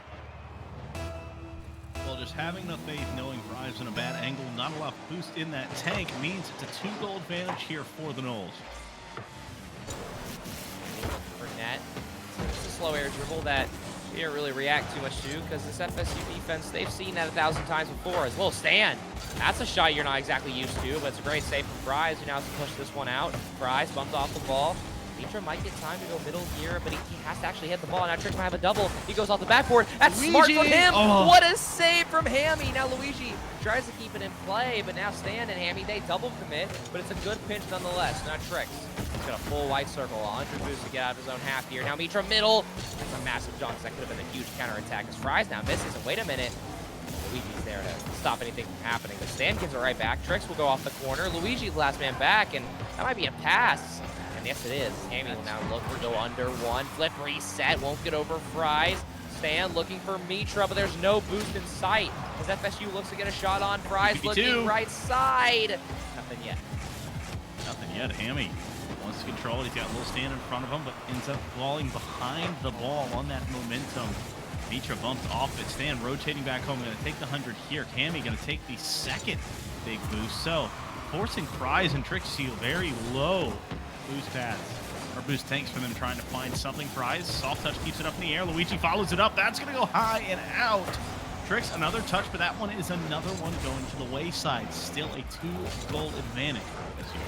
Well, just having enough faith, knowing Fries in a bad angle, not a lot of boost in that tank, means it's a 2-goal advantage here for the Noles. For net, it's a slow air dribble that we didn't really react too much to because this FSU defense, they've seen that 1,000 times before. As little stand. That's a shot you're not exactly used to, but it's a great save from Fries, who now has to push this one out. Fries bumped off the ball. Mitra might get time to go middle here, but he has to actually hit the ball. Now Tricks might have a double. He goes off the backboard. That's Luigi. Smart from him. Oh. What a save from Hammy. Now Luigi tries to keep it in play, but now Stan and Hammy, they double commit, but it's a good pinch nonetheless. Now Tricks, he's got a full white circle, 100 boost to get out of his own half here. Now Mitra middle. That's a massive jump, because that could have been a huge counterattack. As Fries now misses, and wait a minute. Luigi's there to stop anything from happening, but Stan gives it right back. Tricks will go off the corner. Luigi, the last man back, and that might be a pass. And yes, it is. Hammy will now look for go under one. Flip reset, won't get over Fries. Stan looking for Mitra, but there's no boost in sight as FSU looks to get a shot on. Fries looking right side. Nothing yet. Nothing yet. Hammy wants to control it. He's got a little stand in front of him, but ends up falling behind the ball on that momentum. Mitra bumps off it. Stan rotating back home. Going to take the 100 here. Hammy going to take the second big boost. So forcing Fries and Tricks to very low boost pads or boost tanks for them, trying to find something. Fries, soft touch, keeps it up in the air. Luigi follows it up. That's going to go high and out. Tricks, another touch, but that one is another one going to the wayside. Still a 2-goal advantage for FSU.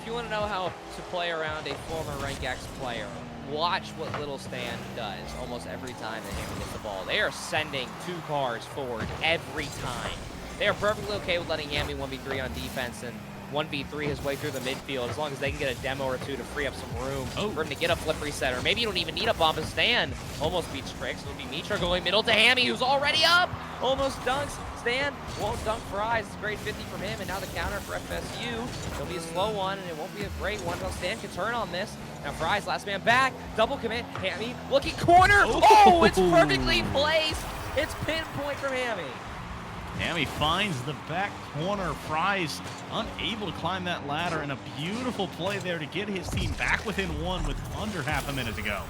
If you want to know how to play around a former Rank X player, watch what Little Stan does almost every time that Hammy gets the ball. They are sending 2 cars forward every time. They are perfectly okay with letting Hammy 1v3 on defense and 1v3 his way through the midfield as long as they can get a demo or two to free up some room for him to get a flip reset. Or maybe you don't even need a bump. And Stan almost beats Tricks. It'll be Mitra going middle to Hammy, who's already up. Almost dunks. Stan won't dunk Fries. It's a great 50 from him. And now the counter for FSU. It'll be a slow one, and it won't be a great one until Stan can turn on this. Now Fries, last man back. Double commit. Hammy looking corner. Oh, it's perfectly placed. It's pinpoint from Hammy. Hammy finds the back corner. Fries unable to climb that ladder, and a beautiful play there to get his team back within 1 with under half a minute to go.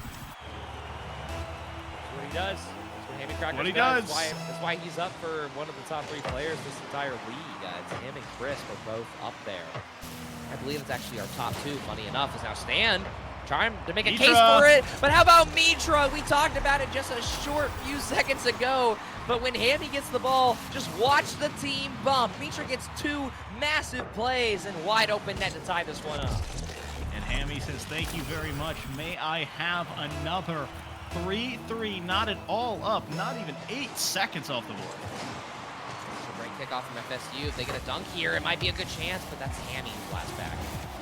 That's what he does. That's what Hammy Crackers What he does. does. That's why he's up for one of the top 3 players this entire league. It's him and Chris are both up there. I believe it's actually our top 2, funny enough, is now Stan trying to make a case for it. But how about Mitra? We talked about it just a short few seconds ago. But when Hammy gets the ball, just watch the team bump. Mitra gets 2 massive plays and wide open net to tie this one up. And Hammy says, thank you very much. May I have another 3-3, not at all up, not even 8 seconds off the board. It's a great kickoff from FSU. If they get a dunk here, it might be a good chance, but that's Hammy who's last back.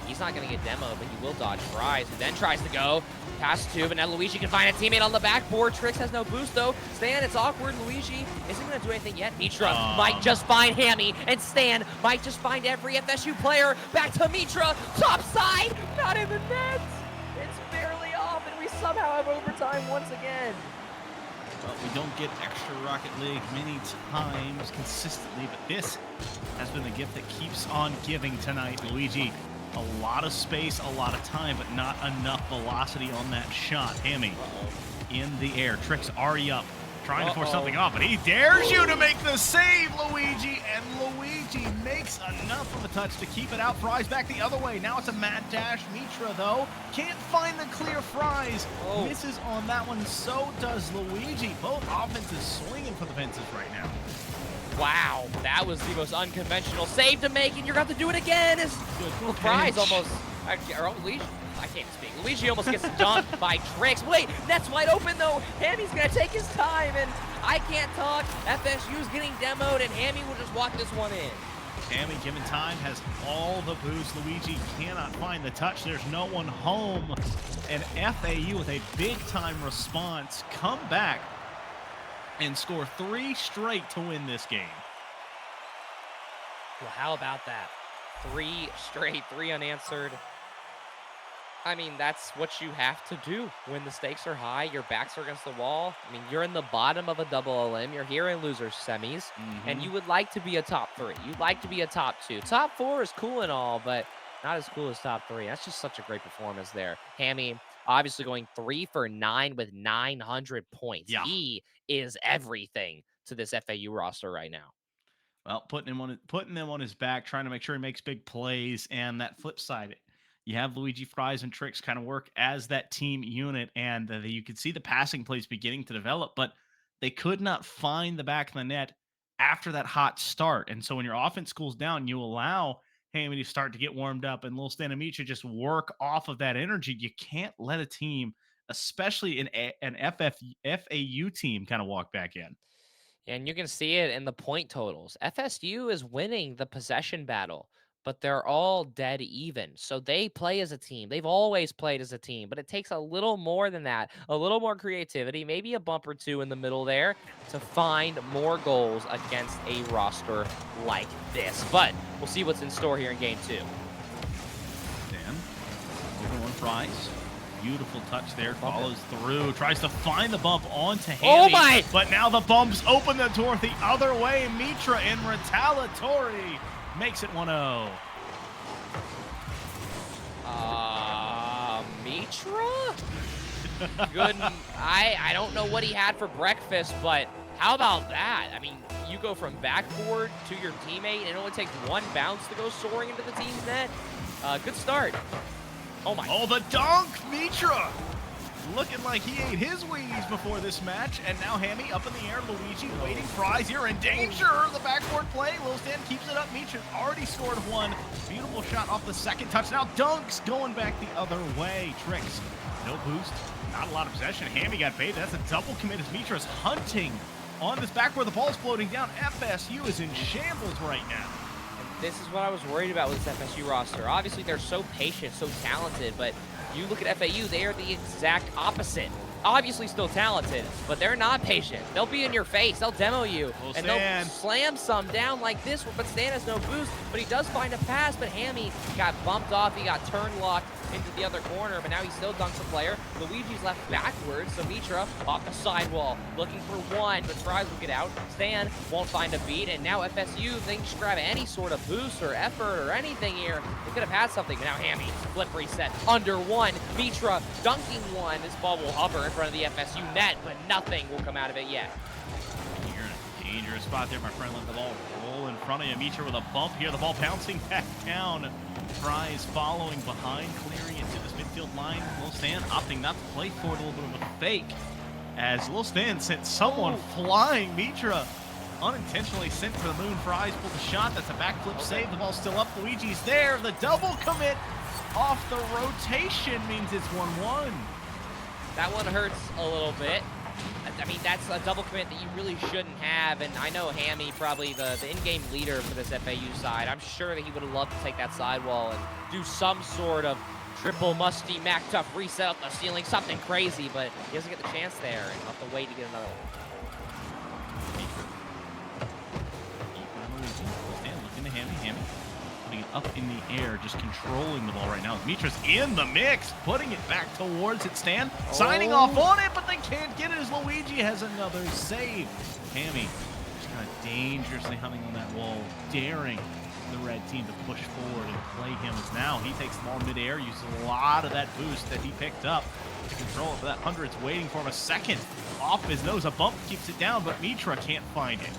He's not going to get demoed, but he will dodge Fries, who then tries to go. Pass 2, but now Luigi can find a teammate on the backboard. Tricks has no boost, though. Stan, it's awkward. Luigi isn't going to do anything yet. Mitra might just find Hammy, and Stan might just find every FSU player. Back to Mitra. Top side. Not in the net. It's barely off, and we somehow have overtime once again. Well, we don't get extra Rocket League many times consistently, but this has been the gift that keeps on giving tonight. Luigi, a lot of space, a lot of time, but not enough velocity on that shot. Hammy in the air. Tricks already up, trying to force something off, but he dares you to make the save, Luigi, and Luigi makes enough of a touch to keep it out. Fries back the other way. Now it's a mad dash. Mitra, though, can't find the clear. Fries misses on that one. So does Luigi. Both offenses swinging for the fences right now. Wow, that was the most unconventional save to make, and you're going to do it again. Fries almost, or Luigi, I can't speak. Luigi almost gets dunked by Tricks. Wait, net's wide open though. Hammy's going to take his time, and I can't talk. FSU's getting demoed, and Hammy will just walk this one in. Hammy, given time, has all the boost. Luigi cannot find the touch. There's no one home. And FAU with a big-time response. Come back. and score 3 straight to win this game. Well, how about that? 3 straight, 3 unanswered. I mean, that's what you have to do when the stakes are high, your backs are against the wall. I mean, you're in the bottom of a double elim. You're here in losers semis, and you would like to be a top 3. You'd like to be a top 2. Top 4 is cool and all, but not as cool as top 3. That's just such a great performance there. Hammy, obviously going 3 for 9 with 900 points. Yeah. He is everything to this FAU roster right now. Well, putting them on his back, trying to make sure he makes big plays. And that flip side, you have Luigi, Fries, and Tricks kind of work as that team unit, and you could see the passing plays beginning to develop, but they could not find the back of the net after that hot start. And so when your offense cools down, you allow Hammy to start to get warmed up, and Lil Stan and Mitra just work off of that energy. You can't let a team, especially an FAU team, kind of walk back in. And you can see it in the point totals. FSU is winning the possession battle, but they're all dead even. So they play as a team. They've always played as a team, but it takes a little more than that, a little more creativity, maybe a bump or two in the middle there to find more goals against a roster like this. But we'll see what's in store here in game 2. Dan, over one Fries. Beautiful touch there, follows through, tries to find the bump onto Hammy. Oh my! But now the bumps open the door the other way. Mitra in retaliatory makes it 1-0. Mitra? Good. I don't know what he had for breakfast, but how about that? I mean, you go from backboard to your teammate, and it only takes 1 bounce to go soaring into the team's net. Good start. Oh my. Oh, the dunk! Mitra looking like he ate his Wheaties before this match. And now Hammy up in the air. Luigi waiting. Fries, you're in danger. The backboard play. Lil Stan keeps it up. Mitra's already scored 1. Beautiful shot off the second touch. Now dunks going back the other way. Tricks. No boost. Not a lot of possession. Hammy got baited. That's a double commit as Mitra's hunting on this back where the ball's floating down. FSU is in shambles right now. This is what I was worried about with this FSU roster. Obviously, they're so patient, so talented, but you look at FAU, they are the exact opposite. Obviously still talented, but they're not patient. They'll be in your face. They'll demo you, and they'll slam some down like this, but Stan has no boost, but he does find a pass, but Hammy got bumped off. He got turn locked into the other corner, but now he still dunks a player. Luigi's left backwards, so Mitra off the sidewall, looking for 1, but Fries will get out. Stan won't find a beat, and now FSU, if they can just grab any sort of boost or effort or anything here, they could have had something, but now Hammy, flip reset, under 1, Mitra dunking 1. This ball will hover in front of the FSU net, but nothing will come out of it yet. You're in a dangerous spot there, my friend. Let the ball roll in front of you. Mitra with a bump here. The ball bouncing back down. Fries following behind, clearing it to this midfield line. Lil Stan opting not to play for it, a little bit of a fake. As Lil Stan sent someone flying. Mitra unintentionally sent for the moon. Fries pulled a shot. That's a backflip save. The ball's still up. Luigi's there. The double commit off the rotation means it's 1-1. That one hurts a little bit. I mean, that's a double commit that you really shouldn't have, and I know Hammy, probably the in-game leader for this FAU side, I'm sure that he would have loved to take that sidewall and do some sort of triple musty Mac Tough reset up the ceiling, something crazy, but he doesn't get the chance there, and he'll have to wait to get another one. Looking to Hammy. Putting it up in the air, just controlling the ball right now. Mitra's in the mix, putting it back towards it. Stan signing off on it, but they can't get it as Luigi has another save. Hammy just kind of dangerously humming on that wall, daring the red team to push forward and play him as now he takes the ball midair, uses a lot of that boost that he picked up to control it. But that 100's waiting for him. A second off his nose. A bump keeps it down, but Mitra can't find it.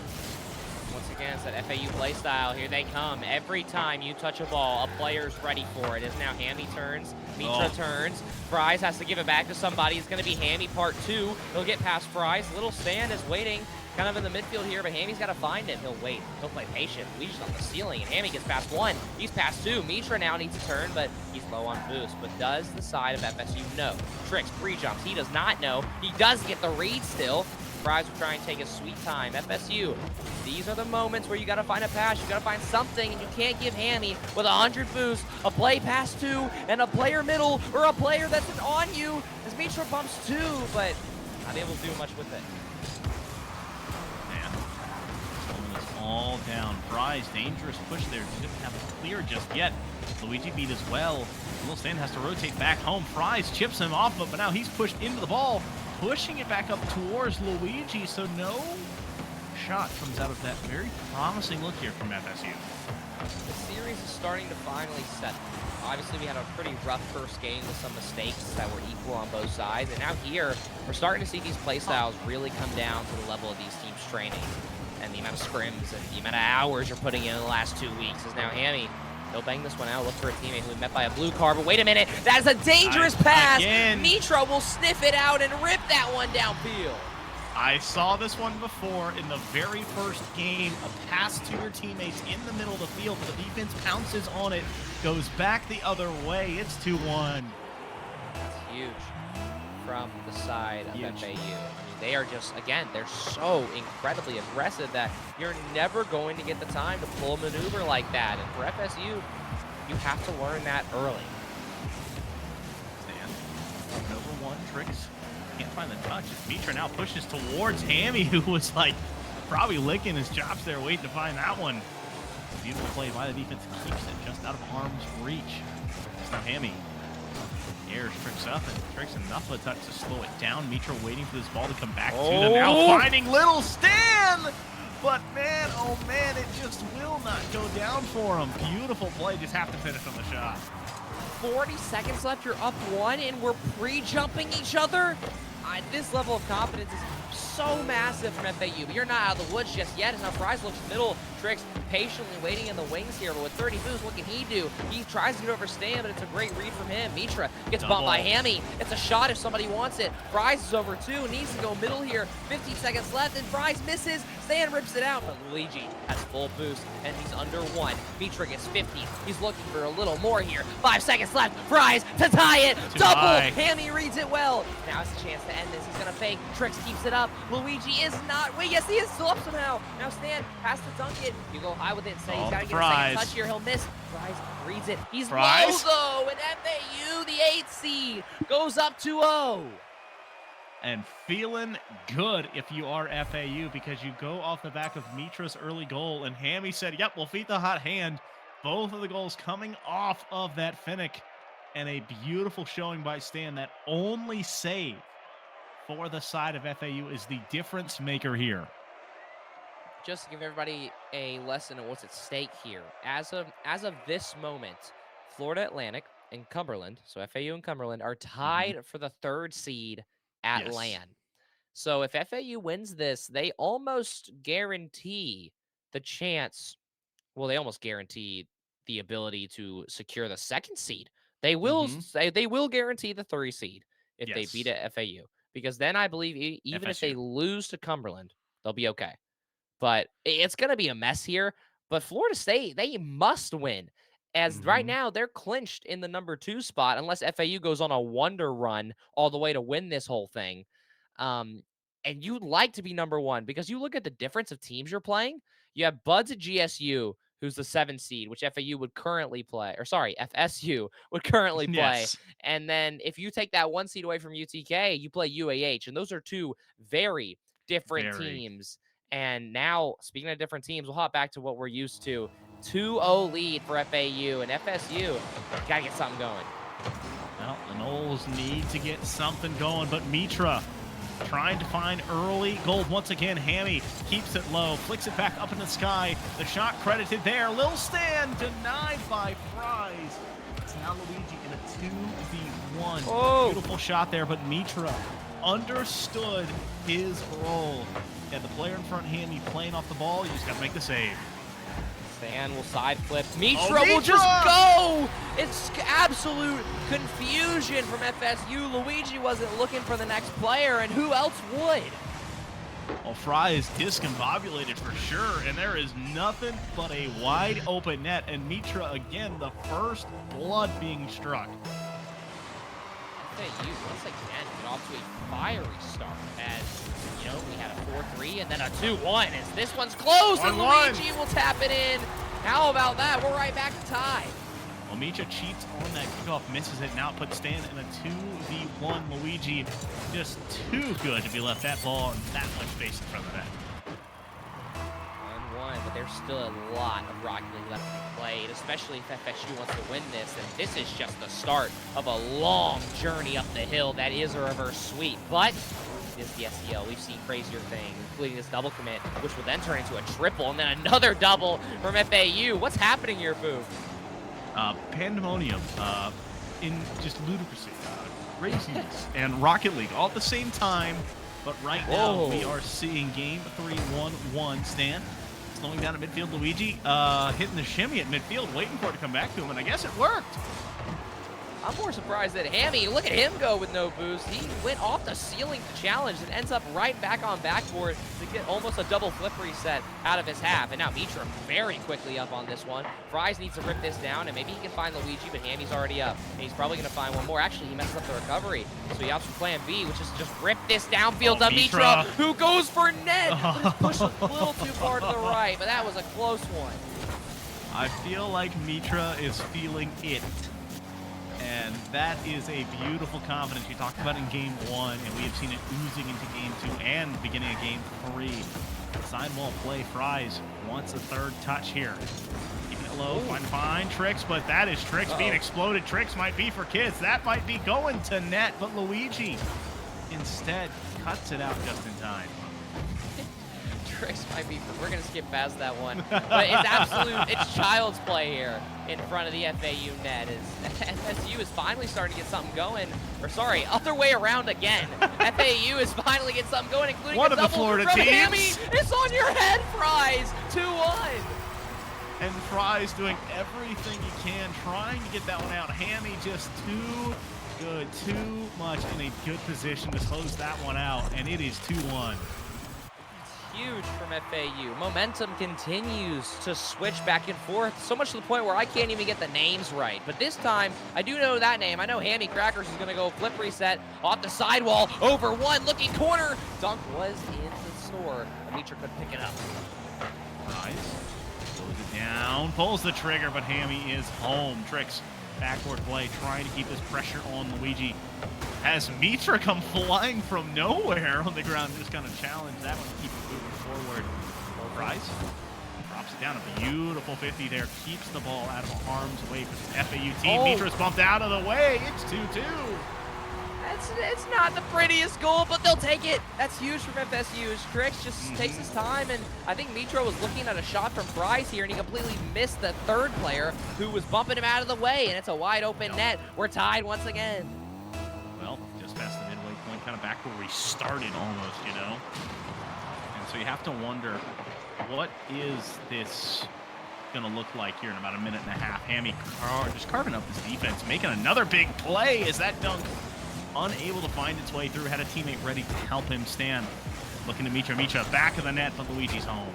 Once again, it's that FAU play style. Here they come. Every time you touch a ball, a player's ready for it. It's now Hammy turns, Mitra turns. Fries has to give it back to somebody. It's going to be Hammy part 2. He'll get past Fries. Little Stan is waiting kind of in the midfield here, but Hammy's got to find it. He'll wait. He'll play patient. Luigi's on the ceiling, and Hammy gets past 1. He's past 2. Mitra now needs to turn, but he's low on boost. But does the side of FSU know? Tricks, pre-jumps. He does not know. He does get the read still. Fries will try and take his sweet time. FSU, these are the moments where you got to find a pass. You got to find something, and you can't give Hammy with 100 boost, a play pass 2, and a player middle, or a player that's on you as Mitra bumps 2, but not able to do much with it. all down. Fry's dangerous push there. Didn't have it clear just yet. Luigi beat as well. Lil Stan has to rotate back home. Fry's chips him off, but now he's pushed into the ball, pushing it back up towards Luigi, so no shot comes out of that very promising look here from FSU. The series is starting to finally settle. Obviously, we had a pretty rough first game with some mistakes that were equal on both sides, and now here, we're starting to see these playstyles really come down to the level of these teams' training, and the amount of scrims and the amount of hours you're putting in the last 2 weeks. Is now Hammy. He'll bang this one out, look for a teammate who we met by a blue car, but wait a minute, that is a dangerous pass! Again. Mitra will sniff it out and rip that one downfield. I saw this one before in the very first game. A pass to your teammates in the middle of the field. The defense pounces on it, goes back the other way. It's 2-1. That's huge from the side of FAU. I mean, they are just, again, they're so incredibly aggressive that you're never going to get the time to pull a maneuver like that. And for FSU, you have to learn that early. Stan, number one, tricks. Can't find the touch. Mitra now pushes towards Hammy, who was like probably licking his chops there, waiting to find that one. Beautiful play by the defense, keeps it just out of arm's reach. So Hammy airs Tricks up, and Tricks enough of a touch to slow it down. Mitra waiting for this ball to come back to them. Now finding Little Stan! But man, oh man, it just will not go down for him. Beautiful play, just have to finish on the shot. 40 seconds left, you're up one, and we're pre-jumping each other? This level of confidence is so massive from FAU, but you're not out of the woods just yet. As now Fries looks middle, Tricks patiently waiting in the wings here, but with 30 moves, what can he do? He tries to get over Stan, but it's a great read from him. Mitra gets bumped by Hammy. It's a shot if somebody wants it. Fries is over two, needs to go middle here. 15 seconds left, and Fries misses. Stan rips it out, but Luigi has full boost, and he's under one. Mitra gets 50. He's looking for a little more here. 5 seconds left. Fries to tie it. Double. Hammy reads it well. Now it's a chance to end this. He's going to fake. Tricks keeps it up. Luigi is not. Wait, yes, he is still up somehow. Now Stan has to dunk it. You go high with it and say he's got to get a second touch here. He'll miss. Fries reads it. He's low, though. And FAU, the 8th seed, goes up 2-0. And feeling good if you are FAU, because you go off the back of Mitra's early goal, and Hammy said, yep, we'll feed the hot hand. Both of the goals coming off of that Finnick, and a beautiful showing by Stan. That only save for the side of FAU is the difference maker here. Just to give everybody a lesson of what's at stake here. As of this moment, Florida Atlantic and Cumberland, so FAU and Cumberland, are tied for the 3rd seed at LAN. So if FAU wins this, they almost guarantee the chance. Well, they almost guarantee the ability to secure the 2nd seed. They will say they will guarantee the 3 seed if they beat a FAU, because then I believe even if they lose to Cumberland, they'll be okay. But it's going to be a mess here. But Florida State, they must win. As right now, they're clinched in the number 2 spot unless FAU goes on a wonder run all the way to win this whole thing. And you'd like to be number 1, because you look at the difference of teams you're playing. You have Buds at GSU, who's the 7th seed, which FAU would currently play. Or sorry, FSU would currently play. And then if you take that 1 seed away from UTK, you play UAH. And those are 2 very different teams. And now, speaking of different teams, we'll hop back to what we're used to. 2-0 lead for FAU, and FSU got to get something going. Well, the Noles need to get something going, but Mitra trying to find early gold once again. Hammy keeps it low, flicks it back up in the sky. The shot credited there. Lil Stan denied by Fries. It's now Luigi in a 2v1. Beautiful shot there, but Mitra understood his role. And the player in front, Hammy, playing off the ball. You just got to make the save. Stan will side flip. Mitra will just go! It's absolute confusion from FSU. Luigi wasn't looking for the next player, and who else would? Well, Fry is discombobulated for sure, and there is nothing but a wide open net. And Mitra, again, the first blood being struck. FAU, once again, get off to a fiery start as, you know, we had a 4-3 and then a 2-1 as this one's close and Luigi will tap it in. How about that? We're right back to tie. Well, Mitra cheats on that kickoff, misses it, now puts Stan in a 2v1. Luigi just too good to be left that ball and that much space in front of the net. 1-1, but they're there's still a lot of Rocket League left to be played, especially if FSU wants to win this. And this is just the start of a long journey up the hill that is a reverse sweep. But it is the SEL. We've seen crazier things, including this double commit, which will then turn into a triple, and then another double from FAU. What's happening here, Foo? Pandemonium, in just ludicrousy, craziness, and Rocket League all at the same time. But right now, we are seeing game 3, 1-1 stand. Slowing down at midfield, Luigi hitting the shimmy at midfield, waiting for it to come back to him, and I guess it worked. I'm more surprised that Hammy, look at him go with no boost. He went off the ceiling to challenge and ends up right back on backboard to get almost a double flip reset out of his half. And now Mitra very quickly up on this one. Fries needs to rip this down, and maybe he can find Luigi, but Hammy's already up. And he's probably going to find one more. Actually, he messes up the recovery. So he opts for plan B, which is just rip this downfield to Mitra, who goes for net. But it's pushed a little too far to the right, but that was a close one. I feel like Mitra is feeling it. And that is a beautiful confidence you talked about in game 1, and we have seen it oozing into game 2 and beginning of game 3. Sidewall play, Fries wants a third touch here. Keeping it low, find Tricks, but that is Tricks being exploded. Tricks might be for kids. That might be going to net, but Luigi instead cuts it out just in time. Tricks might be, we're going to skip past that one. But it's child's play here in front of the FAU net. FSU is finally starting to get something going. Or sorry, other way around again. FAU is finally getting something going, including one a of the double Florida from teams. Hammy. It's on your head, Fries. 2-1. And Fries doing everything he can, trying to get that one out. Hammy just too good, too much in a good position to close that one out, and it is 2-1. Huge from FAU. Momentum continues to switch back and forth, so much to the point where I can't even get the names right. But this time, I do know that name. I know Hammy Crackers is going to go flip reset off the sidewall, over one, looking corner. Dunk was in the store. Mitra couldn't pick it up. Nice. Pulls it down, pulls the trigger, but Hammy is home. Tricks backboard play, trying to keep this pressure on Luigi. Has Mitra come flying from nowhere on the ground, just kind of challenge that one, keep it moving forward. Fries drops it down, a beautiful 50 there, keeps the ball out of harm's way for the FAU team. Mitra's bumped out of the way, it's 2-2. It's not the prettiest goal, but they'll take it. That's huge from FSU. Tricks just takes his time, and I think Mitra was looking at a shot from Fries here, and he completely missed the third player who was bumping him out of the way, and it's a wide open net. We're tied once again. Well, just past the midway point, kind of back where we started almost, you know? And so you have to wonder, what is this going to look like here in about a minute and a half? Hammy just carving up this defense, making another big play as that dunk unable to find its way through, had a teammate ready to help him stand. Looking to Mitra, back of the net, but Luigi's home.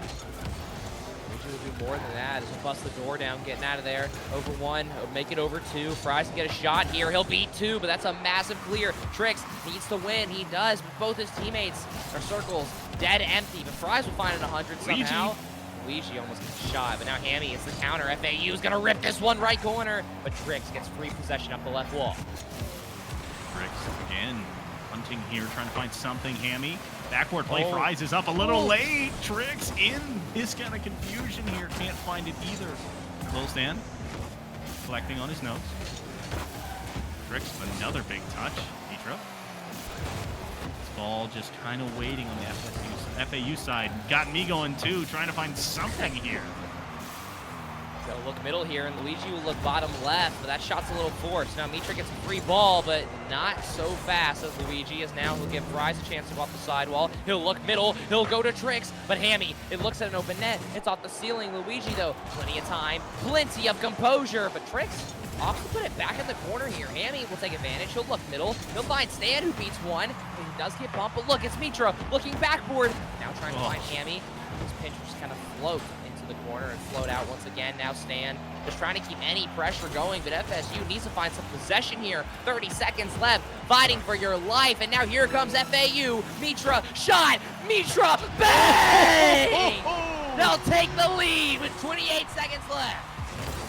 Luigi will do more than that as he'll bust the door down, getting out of there. Over one, make it over two. Fries can get a shot here. He'll beat two, but that's a massive clear. Tricks needs to win. He does. Both his teammates are circles dead empty, but Fries will find it 100 somehow. Luigi almost gets shot, but now Hammy is the counter. FAU is going to rip this one right corner, but Tricks gets free possession up the left wall. Tricks again, hunting here, trying to find something. Hammy, backboard play, Fries is up a little late. Tricks in this kind of confusion here, can't find it either. Close stand, collecting on his notes. Tricks with another big touch. Mitra. This ball just kind of waiting on the FAU side. Got me going too, trying to find something here. They'll look middle here, and Luigi will look bottom left, but that shot's a little forced. Now Mitra gets a free ball, but not so fast as Luigi is now. He'll give Fries a chance to go off the sidewall. He'll look middle, he'll go to Tricks, but Hammy, it looks at an open net. It's off the ceiling. Luigi, though, plenty of time, plenty of composure, but Tricks opts to put it back in the corner here. Hammy will take advantage. He'll look middle. He'll find Stan, who beats one. He does get bumped, but look, it's Mitra looking backboard. Now trying to find Hammy. His pinch just kind of float into the corner and float out once again. Now Stan just trying to keep any pressure going, but FSU needs to find some possession here. 30 seconds left, fighting for your life, and now here comes FAU. Mitra, shot! Mitra, bang! They'll take the lead with 28 seconds left.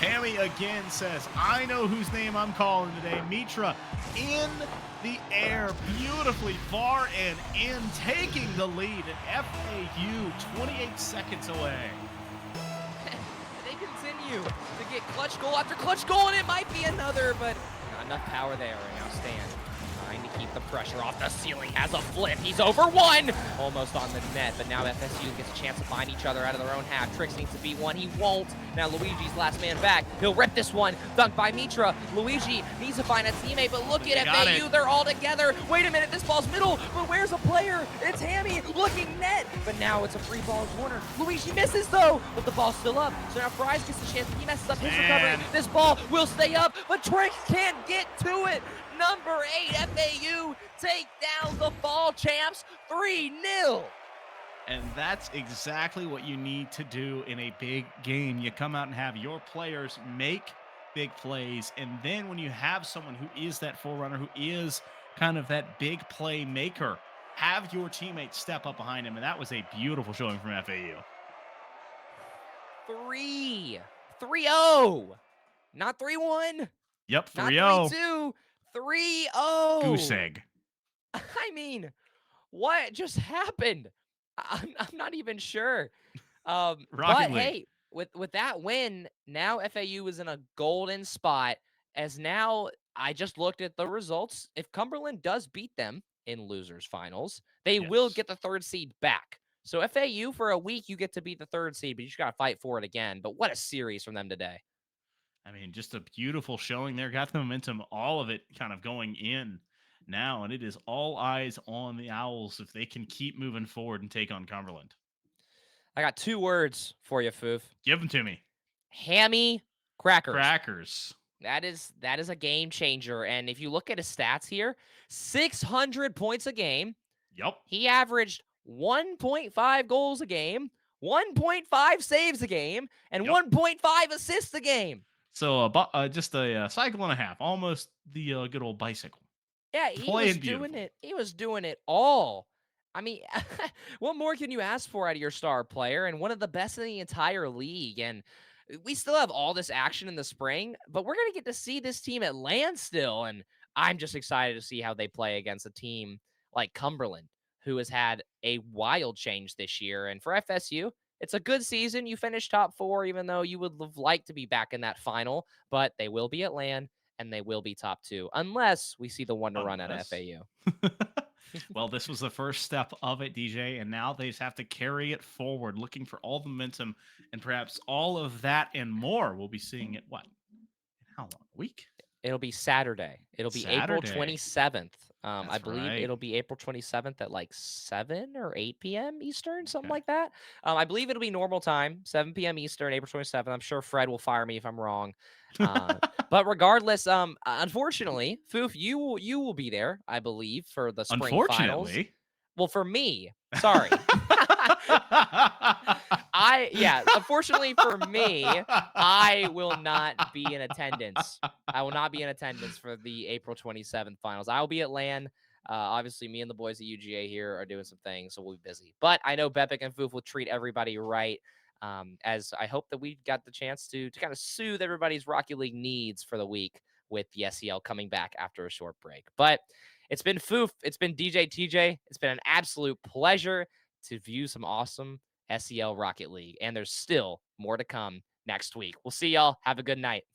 Hammy again says, I know whose name I'm calling today. Mitra in the air, beautifully far and in, taking the lead, and FAU 28 seconds away. continue to get clutch goal after clutch goal, and it might be another, but not enough power there. And now Stan trying to keep the pressure off the ceiling, has a flip. He's over one, almost on the net, but now FSU gets a chance to find each other out of their own half. Trix needs to beat one. He won't. Now Luigi's last man back. He'll rip this one. Dunked by Mitra. Luigi needs to find a teammate, but look at FAU. They're all together. Wait a minute, this ball's middle, but where's a player? It's Hammy looking net, but now it's a free ball corner. Luigi misses though, but the ball's still up. So now Fries gets the chance. He messes up his recovery. This ball will stay up, but Trix can't get to it. Number 8, FAU take down the fall champs 3-0. And that's exactly what you need to do in a big game. You come out and have your players make big plays. And then when you have someone who is that forerunner, who is kind of that big play maker, have your teammates step up behind him. And that was a beautiful showing from FAU. 3-0. Not 3-1. Yep, 3-0. Not 3-2. 3-0. Goose egg. I mean, what just happened? I'm not even sure. But hey, with that win, now FAU is in a golden spot, as now I just looked at the results. If Cumberland does beat them in losers finals, they will get the 3rd seed back. So FAU, for a week, you get to beat the 3rd seed, but you just got to fight for it again. But what a series from them today. I mean, just a beautiful showing there. Got the momentum, all of it kind of going in now, and it is all eyes on the Owls if they can keep moving forward and take on Cumberland. I got 2 words for you, Foof. Give them to me. Hammy crackers. Crackers. That is a game changer. And if you look at his stats here, 600 points a game. Yep. He averaged 1.5 goals a game, 1.5 saves a game, and 1.5 assists a game. So just a cycle and a half, almost the good old bicycle. Yeah, he was doing it. He was doing it all. I mean, what more can you ask for out of your star player and one of the best in the entire league? And we still have all this action in the spring, but we're going to get to see this team at land still. And I'm just excited to see how they play against a team like Cumberland, who has had a wild change this year. And for FSU, it's a good season. You finished top 4, even though you would have liked to be back in that final, but they will be at land and they will be top 2, unless we see the Wonder Run out of FAU. Well, this was the first step of it, DJ, and now they just have to carry it forward, looking for all the momentum and perhaps all of that and more. We'll be seeing it, what? In how long? A week? It'll be Saturday. It'll be April 27th. I believe it'll be April 27th at like 7 or 8 p.m. Eastern, something like that. I believe it'll be normal time, 7 p.m. Eastern, April 27th. I'm sure Fred will fire me if I'm wrong. But regardless, unfortunately, Foof, you will be there, I believe, for the spring finals. Well, for me, sorry. Unfortunately for me, I will not be in attendance. I will not be in attendance for the April 27th finals. I will be at LAN. Obviously, me and the boys at UGA here are doing some things, so we'll be busy. But I know Bepic and Foof will treat everybody right, as I hope that we got the chance to kind of soothe everybody's Rocket League needs for the week with the SEL coming back after a short break. But it's been Foof. It's been DJ TJ. It's been an absolute pleasure to view some awesome SEL Rocket League. And there's still more to come next week. We'll see y'all. Have a good night.